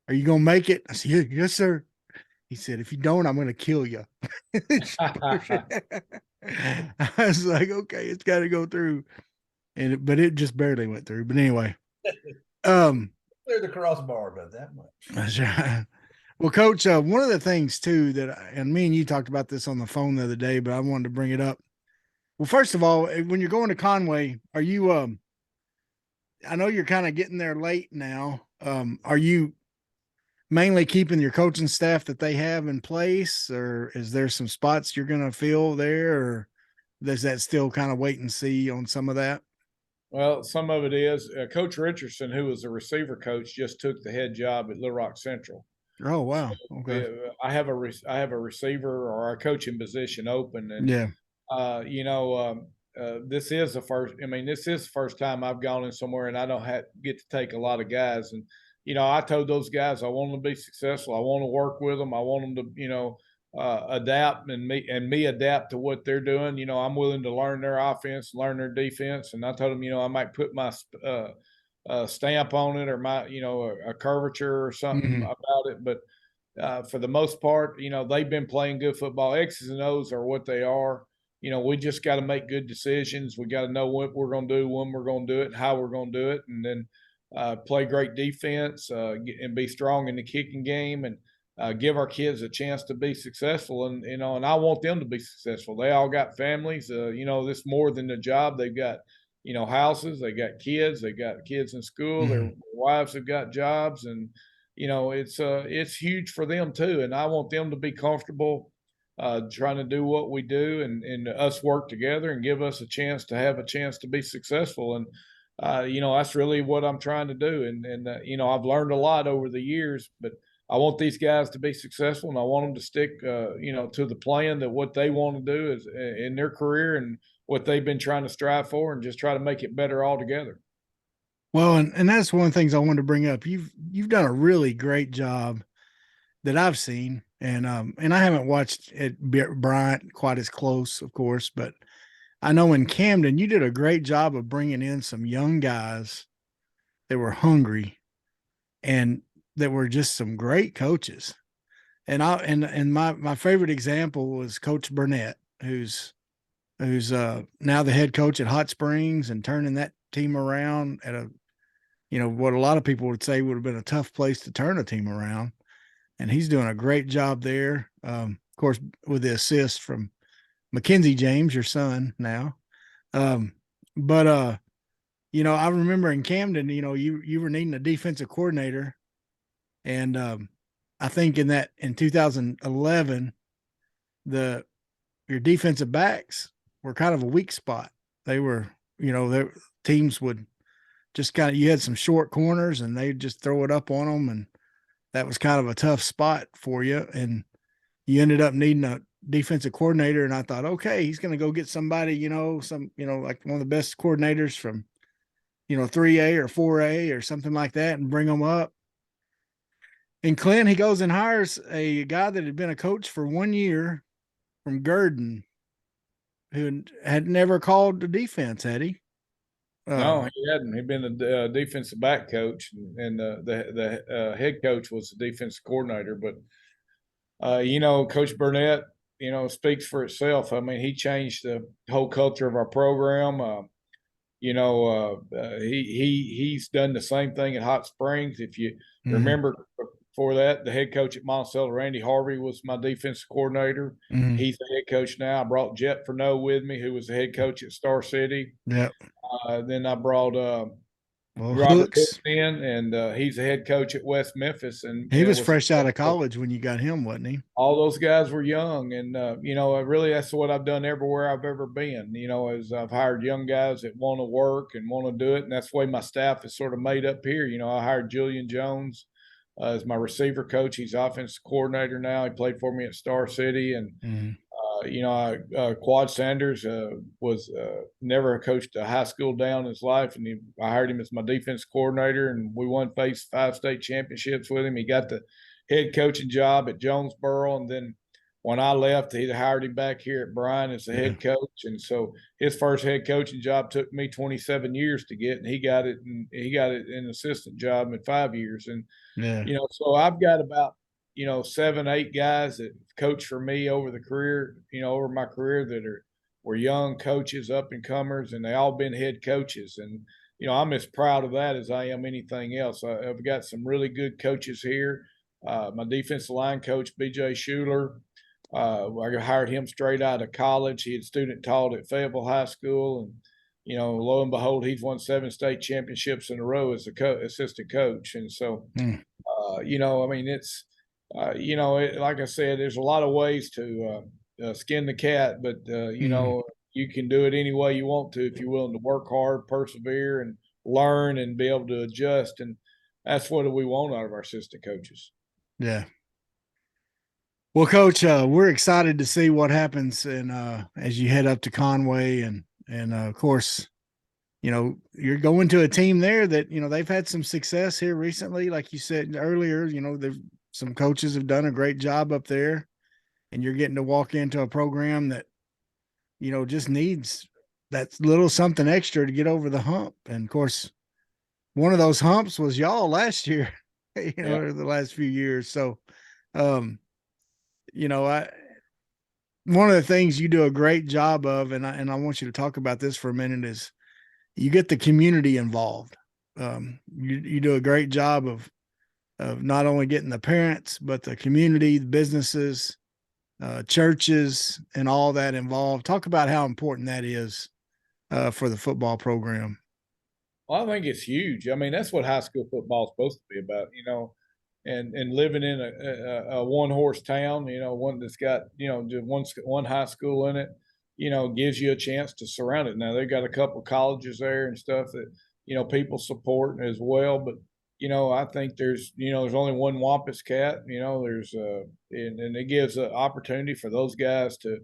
"Are you going to make it?" I said, "Yeah, yes, sir." He said, "If you don't, I'm going to kill you." I was like, okay, it's got to go through. But it just barely went through. But anyway, clear the crossbar about that much. That's right. Well, Coach, one of the things too and me and you talked about this on the phone the other day, but I wanted to bring it up. Well, first of all, when you're going to Conway, are you? I know you're kind of getting there late now. Are you mainly keeping your coaching staff that they have in place, or is there some spots you're going to fill there, or does that still kind of wait and see on some of that? Well, some of it is. Coach Richardson, who was a receiver coach, just took the head job at Little Rock Central. Oh, wow. Okay. I have a receiver or a coaching position open, and this is the first. I mean, this is the first time I've gone in somewhere, and I don't get to take a lot of guys. And I told those guys I want them to be successful. I want to work with them. I want them to adapt and me adapt to what they're doing. I'm willing to learn their offense, learn their defense. And I told them, I might put my stamp on it or my, a curvature or something about it. But for the most part, they've been playing good football. X's and O's are what they are. We just got to make good decisions. We got to know what we're going to do, when we're going to do it, and how we're going to do it. And then play great defense and be strong in the kicking game and give our kids a chance to be successful. And, and I want them to be successful. They all got families. This more than a job. They've got, houses, they got kids in school, their wives have got jobs, and, it's huge for them too. And I want them to be comfortable trying to do what we do and us work together and give us a chance to be successful. And, that's really what I'm trying to do. And I've learned a lot over the years, but I want these guys to be successful, and I want them to stick, you know, to the plan that what they want to do is in their career and what they've been trying to strive for, and just try to make it better altogether. Well, and that's one of the things I wanted to bring up. You've done a really great job that I've seen, and I haven't watched it Bryant quite as close, of course, but I know in Camden you did a great job of bringing in some young guys that were hungry and that were just some great coaches. And my favorite example was Coach Burnett, who's now the head coach at Hot Springs and turning that team around at a, you know, what a lot of people would say would have been a tough place to turn a team around. And he's doing a great job there. Of course, with the assist from Mackenzie James, your son now. But you know, I remember in Camden, you know, you were needing a defensive coordinator. And I think in 2011, your defensive backs were kind of a weak spot. They were, you know, their teams would just kind of, you had some short corners and they'd just throw it up on them. And that was kind of a tough spot for you. And you ended up needing a defensive coordinator. And I thought, okay, he's going to go get somebody, you know, like one of the best coordinators from, you know, 3A or 4A or something like that and bring them up. And Clint, he goes and hires a guy that had been a coach for 1 year from Gurdon, who had never called the defense, had he? No, he hadn't. He'd been a defensive back coach, and the head coach was the defensive coordinator. But you know, Coach Burnett, you know, speaks for itself. I mean, he changed the whole culture of our program. You know, he's done the same thing at Hot Springs. If you remember, before that, the head coach at Monticello, Randy Harvey, was my defensive coordinator. He's the head coach now. I brought Jet Furneaux with me, who was the head coach at Star City. Yeah. Then I brought Robert Hooks in, and he's the head coach at West Memphis. And he was fresh out of college when you got him, wasn't he? All those guys were young, and you know, really, that's what I've done everywhere I've ever been. You know, is I've hired young guys that want to work and want to do it, and that's the way my staff is sort of made up here. You know, I hired Julian Jones as my receiver coach. He's offensive coordinator now. He played for me at Star City, and you know, Quad Sanders was never coached a high school down in his life, and I hired him as my defense coordinator, and we won 5 state championships with him. He got the head coaching job at Jonesboro, and then when I left, he hired him back here at Bryan as the head coach. And so his first head coaching job took me 27 years to get, and he got it in assistant job in 5 years. And you know, so I've got about, you know, 7, 8 guys that coach for me over the career, you know, over my career that were young coaches, up and comers, and they all been head coaches. And, you know, I'm as proud of that as I am anything else. I've got some really good coaches here. My defensive line coach, BJ Schuler, I hired him straight out of college. He had student taught at Fayetteville High School, and, you know, lo and behold, he's won 7 state championships in a row as assistant coach. And so, you know, I mean, it's, you know, like I said, there's a lot of ways to skin the cat, but you know, you can do it any way you want to if you're willing to work hard, persevere, and learn, and be able to adjust. And that's what we want out of our assistant coaches. Yeah. Well, Coach, we're excited to see what happens, and as you head up to Conway, and of course, you know, you're going to a team there that, you know, they've had some success here recently, like you said earlier. You know, some coaches have done a great job up there, and you're getting to walk into a program that, you know, just needs that little something extra to get over the hump. And of course, one of those humps was y'all last year, you know, the last few years. So, you know, one of the things you do a great job of, and I want you to talk about this for a minute, is you get the community involved. You do a great job of not only getting the parents, but the community, the businesses, churches, and all that involved. Talk about how important that is for the football program. Well, I think it's huge. I mean, that's what high school football is supposed to be about, you know, and living in a one-horse town, you know, one that's got, you know, just one high school in it, you know, gives you a chance to surround it. Now, they've got a couple colleges there and stuff that, you know, people support as well. But, I think there's only one Wampus cat. There's and it gives an opportunity for those guys to,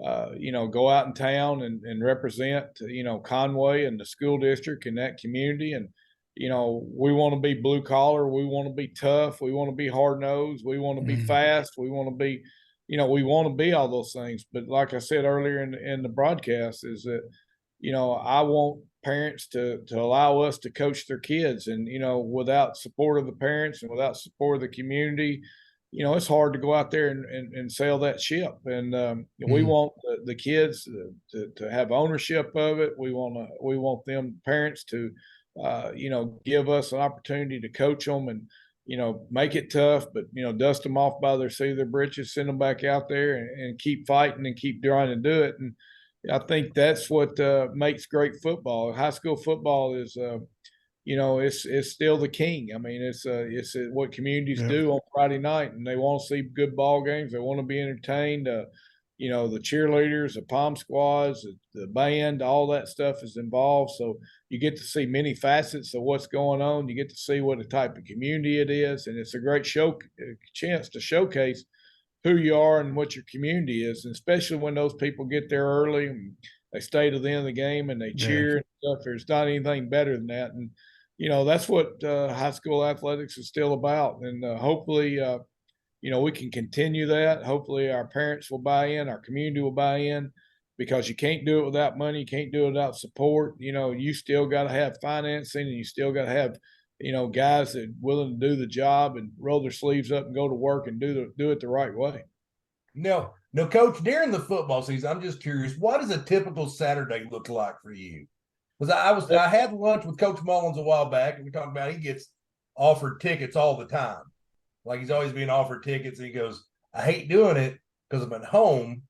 go out in town and represent, Conway and the school district and that community. And, we want to be blue collar. We want to be tough. We want to be hard nosed. We want to be fast. We want to be, we want to be all those things. But like I said earlier in the broadcast, is that, I want parents to allow us to coach their kids. And, without support of the parents and without support of the community, it's hard to go out there and sail that ship. And we want the kids to have ownership of it. We want them parents to, give us an opportunity to coach them and, make it tough, but, dust them off by their seat of their britches, send them back out there and keep fighting and keep trying to do it. And I think that's what makes great football. High school football is, it's still the king. I mean, it's what communities do on Friday night, and they want to see good ball games. They want to be entertained. The cheerleaders, the pom squads, the band, all that stuff is involved. So you get to see many facets of what's going on. You get to see what the type of community it is, and it's a great chance to showcase who you are and what your community is, and especially when those people get there early and they stay to the end of the game and they cheer and stuff. There's not anything better than that. And, that's what high school athletics is still about. And hopefully, we can continue that. Hopefully our parents will buy in, our community will buy in, because you can't do it without money. You can't do it without support. You still got to have financing, and you still got to have, guys that are willing to do the job and roll their sleeves up and go to work and do it the right way. No, Coach, during the football season, I'm just curious, what does a typical Saturday look like for you? Because I had lunch with Coach Mullins a while back, and we talked about he gets offered tickets all the time. Like, he's always being offered tickets, and he goes, I hate doing it because I'm at home.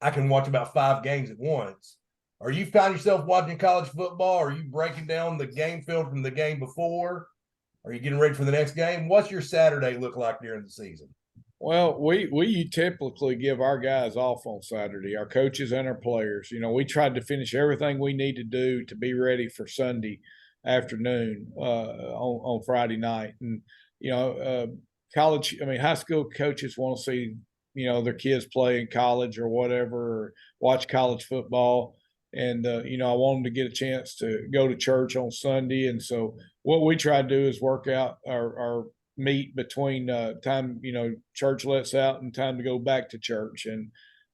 I can watch about 5 games at once. Are you find yourself watching college football? Are you breaking down the game film from the game before? Are you getting ready for the next game? What's your Saturday look like during the season? Well, we typically give our guys off on Saturday, our coaches and our players. We tried to finish everything we need to do to be ready for Sunday afternoon on Friday night. And, high school coaches want to see, their kids play in college or whatever, or watch college football. And, I want them to get a chance to go to church on Sunday. And so what we try to do is work out our meet between time, church lets out and time to go back to church. And,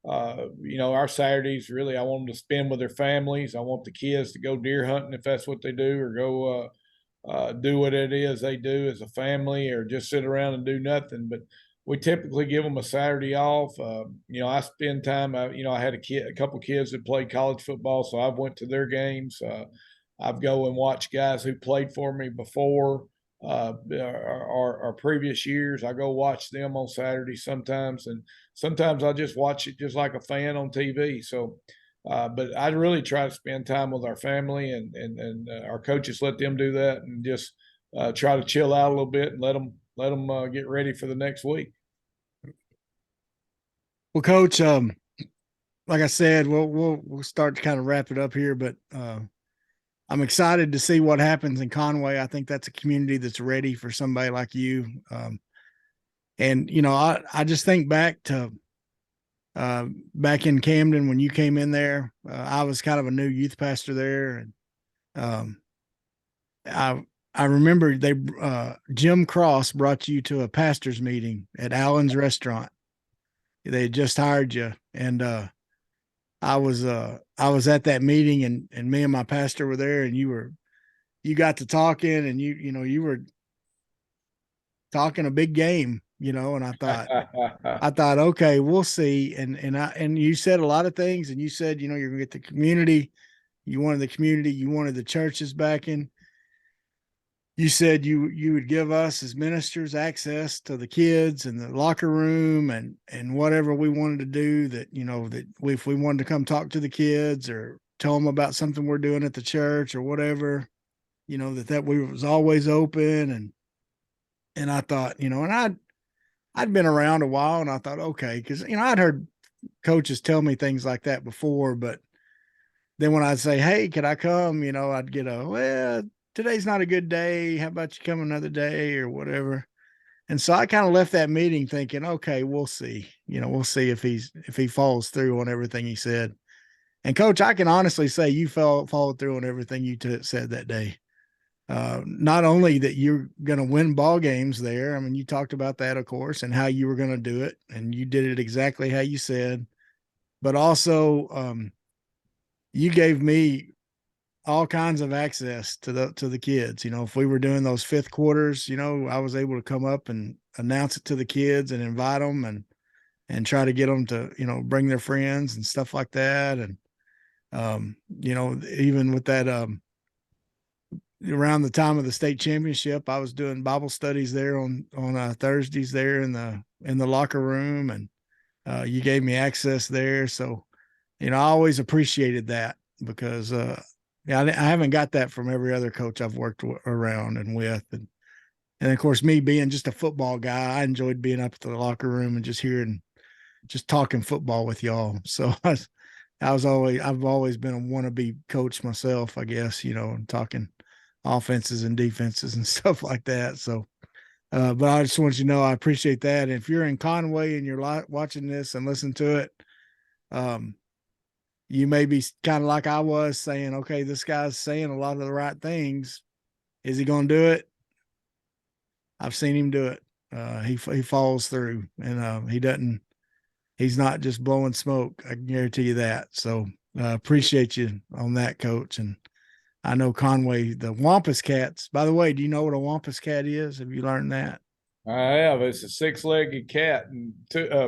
our Saturdays, really, I want them to spend with their families. I want the kids to go deer hunting if that's what they do, or go do what it is they do as a family, or just sit around and do nothing. But we typically give them a Saturday off. I spend time. I had a couple kids that played college football, so I've went to their games. I've go and watched guys who played for me before our previous years. I go watch them on Saturday sometimes, and sometimes I just watch it just like a fan on TV. So, but I really try to spend time with our family, and our coaches let them do that, and just try to chill out a little bit and let them get ready for the next week. Well, Coach, like I said, we'll start to kind of wrap it up here, but I'm excited to see what happens in Conway. I think that's a community that's ready for somebody like you. And I just think back to back in Camden when you came in there. I was kind of a new youth pastor there, and I remember Jim Cross brought you to a pastor's meeting at Allen's Restaurant. They had just hired you, and I was at that meeting, and me and my pastor were there, and you got to talking, and you were talking a big game, and I thought, okay, we'll see. And you said a lot of things, and you said, you're gonna get the community. You wanted the community, you wanted the churches backing. You said you would give us as ministers access to the kids and the locker room and whatever we wanted to do, that, if we wanted to come talk to the kids or tell them about something we're doing at the church or whatever, that we was always open. And I thought, and I'd been around a while, and I thought, okay, cause I'd heard coaches tell me things like that before, but then when I'd say, hey, can I come? I'd get today's not a good day. How about you come another day or whatever? And so I kind of left that meeting thinking, okay, we'll see. We'll see if he follows through on everything he said. And coach, I can honestly say you followed through on everything you said that day. Not only that you're going to win ball games there. I mean, you talked about that, of course, and how you were going to do it, and you did it exactly how you said. But also, you gave me all kinds of access to the kids. If we were doing those fifth quarters, I was able to come up and announce it to the kids and invite them and try to get them to, bring their friends and stuff like that. And, even with that, around the time of the state championship, I was doing Bible studies there on Thursdays there in the locker room, and you gave me access there. So, I always appreciated that because, I haven't got that from every other coach I've worked around and with. And of course, me being just a football guy, I enjoyed being up at the locker room and just talking football with y'all. So I've always been a wannabe coach myself, I guess, and talking offenses and defenses and stuff like that. So, but I just want you to know, I appreciate that. And if you're in Conway and you're watching this and listen to it, you may be kind of like I was saying, okay, this guy's saying a lot of the right things. Is he going to do it? I've seen him do it. He follows through, and he's not just blowing smoke. I can guarantee you that. So appreciate you on that, Coach. And I know Conway, the Wampus Cats. By the way, do you know what a Wampus Cat is? Have you learned that? I have. It's a 6-legged cat, and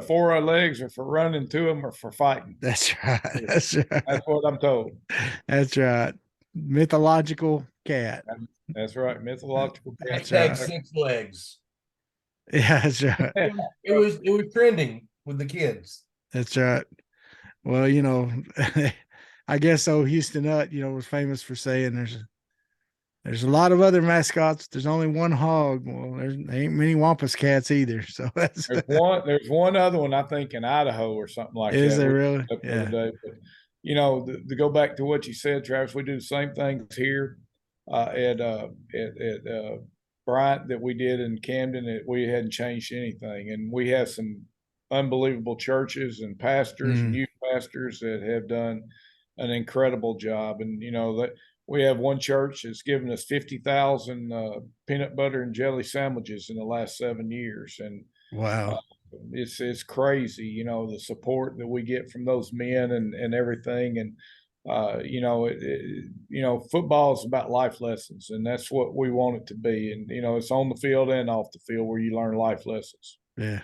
4 legs are for running, 2 of them are for fighting. That's right. That's right. That's what I'm told. That's right. Mythological cat. That's right. Mythological cat. Hashtag 6 legs. Yeah, that's right. It was trending with the kids. That's right. Well, I guess so. Houston Nutt, was famous for saying there's a lot of other mascots. There's only one hog. Well, there ain't many Wampus Cats either. So that's there's one other one, I think, in Idaho or something like that. Is there really? Yeah. But, to go back to what you said, Travis, we do the same things here at Bryant that we did in Camden. That we hadn't changed anything, and we have some unbelievable churches and pastors and youth pastors that have done an incredible job. And that we have one church that's given us 50,000 peanut butter and jelly sandwiches in the last 7 years, and wow, it's crazy. The support that we get from those men and everything. And football is about life lessons, and that's what we want it to be. And it's on the field and off the field where you learn life lessons. Yeah.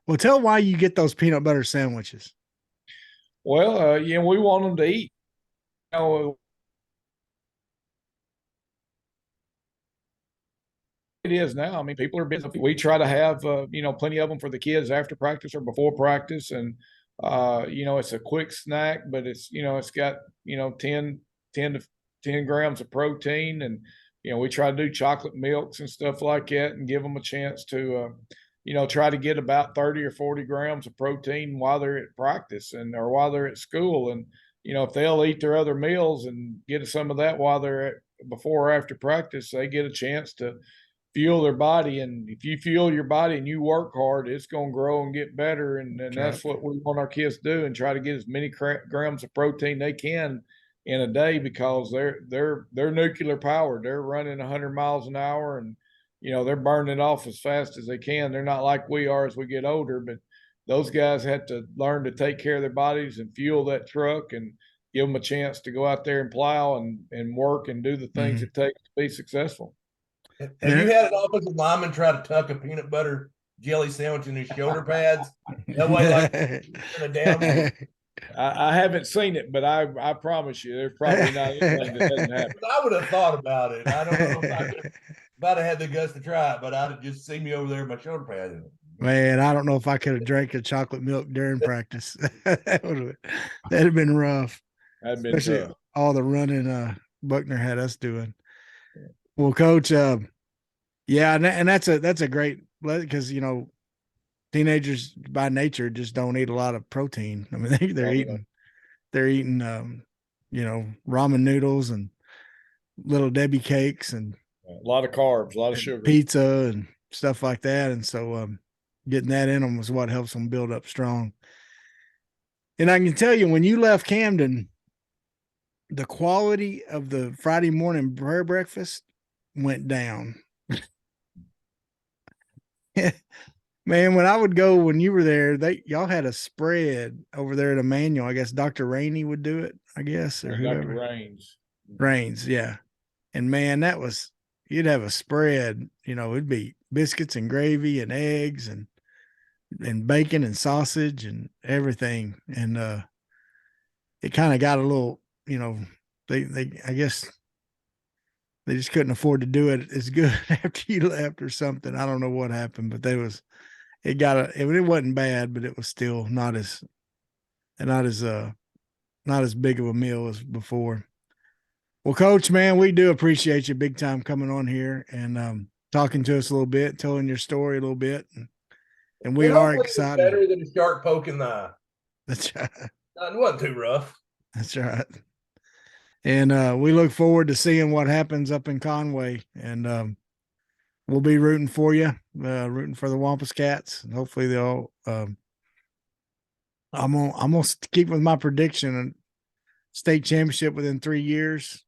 Well, tell why you get those peanut butter sandwiches. Well, we want them to eat. It is now. I mean, people are busy. We try to have plenty of them for the kids after practice or before practice, and it's a quick snack, but it's got 10 grams of protein, and we try to do chocolate milks and stuff like that, and give them a chance to try to get about 30 or 40 grams of protein while they're at practice or while they're at school. And, if they'll eat their other meals and get some of that while they're before or after practice, they get a chance to fuel their body. And if you fuel your body and you work hard, it's going to grow and get better. And that's what we want our kids to do, and try to get as many grams of protein they can in a day, because they're nuclear powered. They're running 100 miles an hour, and they're burning it off as fast as they can. They're not like we are as we get older, but those guys had to learn to take care of their bodies and fuel that truck and give them a chance to go out there and plow and work and do the things it takes to be successful. Have you had an offensive lineman try to tuck a peanut butter jelly sandwich in his shoulder pads? That way, like in a down. I haven't seen it, but I promise you, there's probably not anything that doesn't happen. I would have thought about it. I don't know if I'd have had the guts to try it, but I'd have just seen me over there with my shoulder pads. Man, I don't know if I could have drank a chocolate milk during practice. That'd have been rough. That'd been tough. All the running Buckner had us doing. Well, Coach, and that's a great, because teenagers by nature just don't eat a lot of protein. I mean, they're eating ramen noodles and little Debbie cakes and A lot of carbs, a lot of sugar. pizza and stuff like that. And so getting that in them was what helps them build up strong. And I can tell you, when you left Camden, the quality of the Friday morning prayer breakfast went down. Man, when I would go, when you were there, y'all had a spread over there at Emmanuel. I guess Dr. Rainey would do it, I guess, or Dr. whoever. Rains, yeah. And man, you'd have a spread, it'd be biscuits and gravy and eggs and bacon and sausage and everything. And it kind of got a little, I guess they just couldn't afford to do it as good after you left or something. I don't know what happened, but it wasn't bad, but it was still not as big of a meal as before. Well, Coach, man, we do appreciate you big time coming on here and talking to us a little bit, telling your story a little bit, and we are excited. Better than a shark poking the eye. That's right. It wasn't too rough. That's right. And we look forward to seeing what happens up in Conway, and we'll be rooting for you, rooting for the Wampus Cats, and hopefully they'll. I'm gonna keep with my prediction: state championship within 3 years.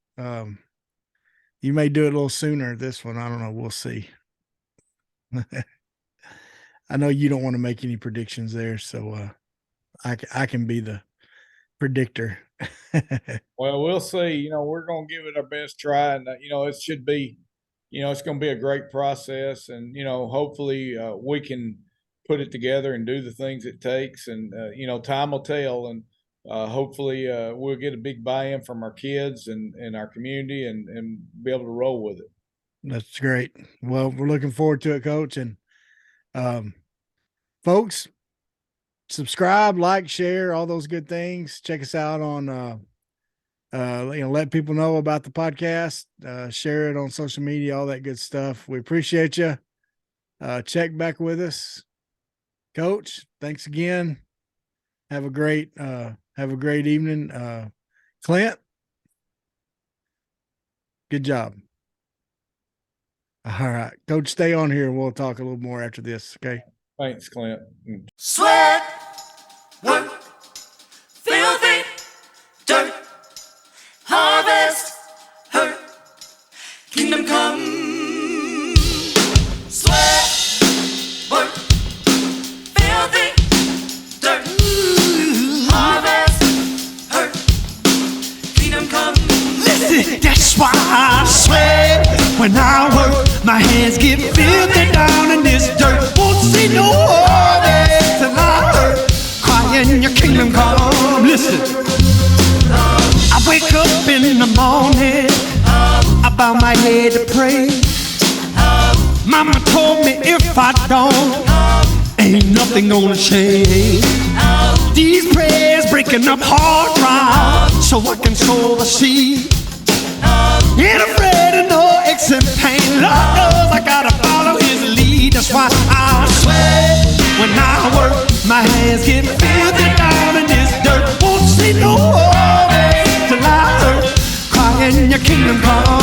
You may do it a little sooner. This one, I don't know. We'll see. I know you don't want to make any predictions there, so I can be the predictor. Well, we'll see. We're going to give it our best try, and it should be, it's going to be a great process, and hopefully we can put it together and do the things it takes, and time will tell, and hopefully we'll get a big buy-in from our kids and our community, and be able to roll with it. That's great. Well, we're looking forward to it, Coach, and folks, subscribe, like, share, all those good things. Check us out on let people know about the podcast, share it on social media, all that good stuff. We appreciate you. Check back with us. Coach, thanks again. Have a great evening. Clint, good job. All right, Coach, stay on here and we'll talk a little more after this. Okay. Thanks, Clint. Sweat, work, filthy, dirt, harvest, hurt, kingdom come. Sweat, work, filthy, dirt, harvest, hurt, kingdom come. Listen, that's why I sweat when I work. My hands get filthy down in this dirt. Won't see no harvest till I hurt. Crying your kingdom come. Listen, I wake up in the morning, I bow my head to pray. Mama told me if I don't, ain't nothing gonna change. These prayers breaking up hard ground, so I can sow the seed. Ain't afraid of no aches and pain. Lord knows I gotta follow his lead. That's why I sweat when I work. My hands get filthy down in this dirt. Won't see no harvest till I hurt. Crying your kingdom come.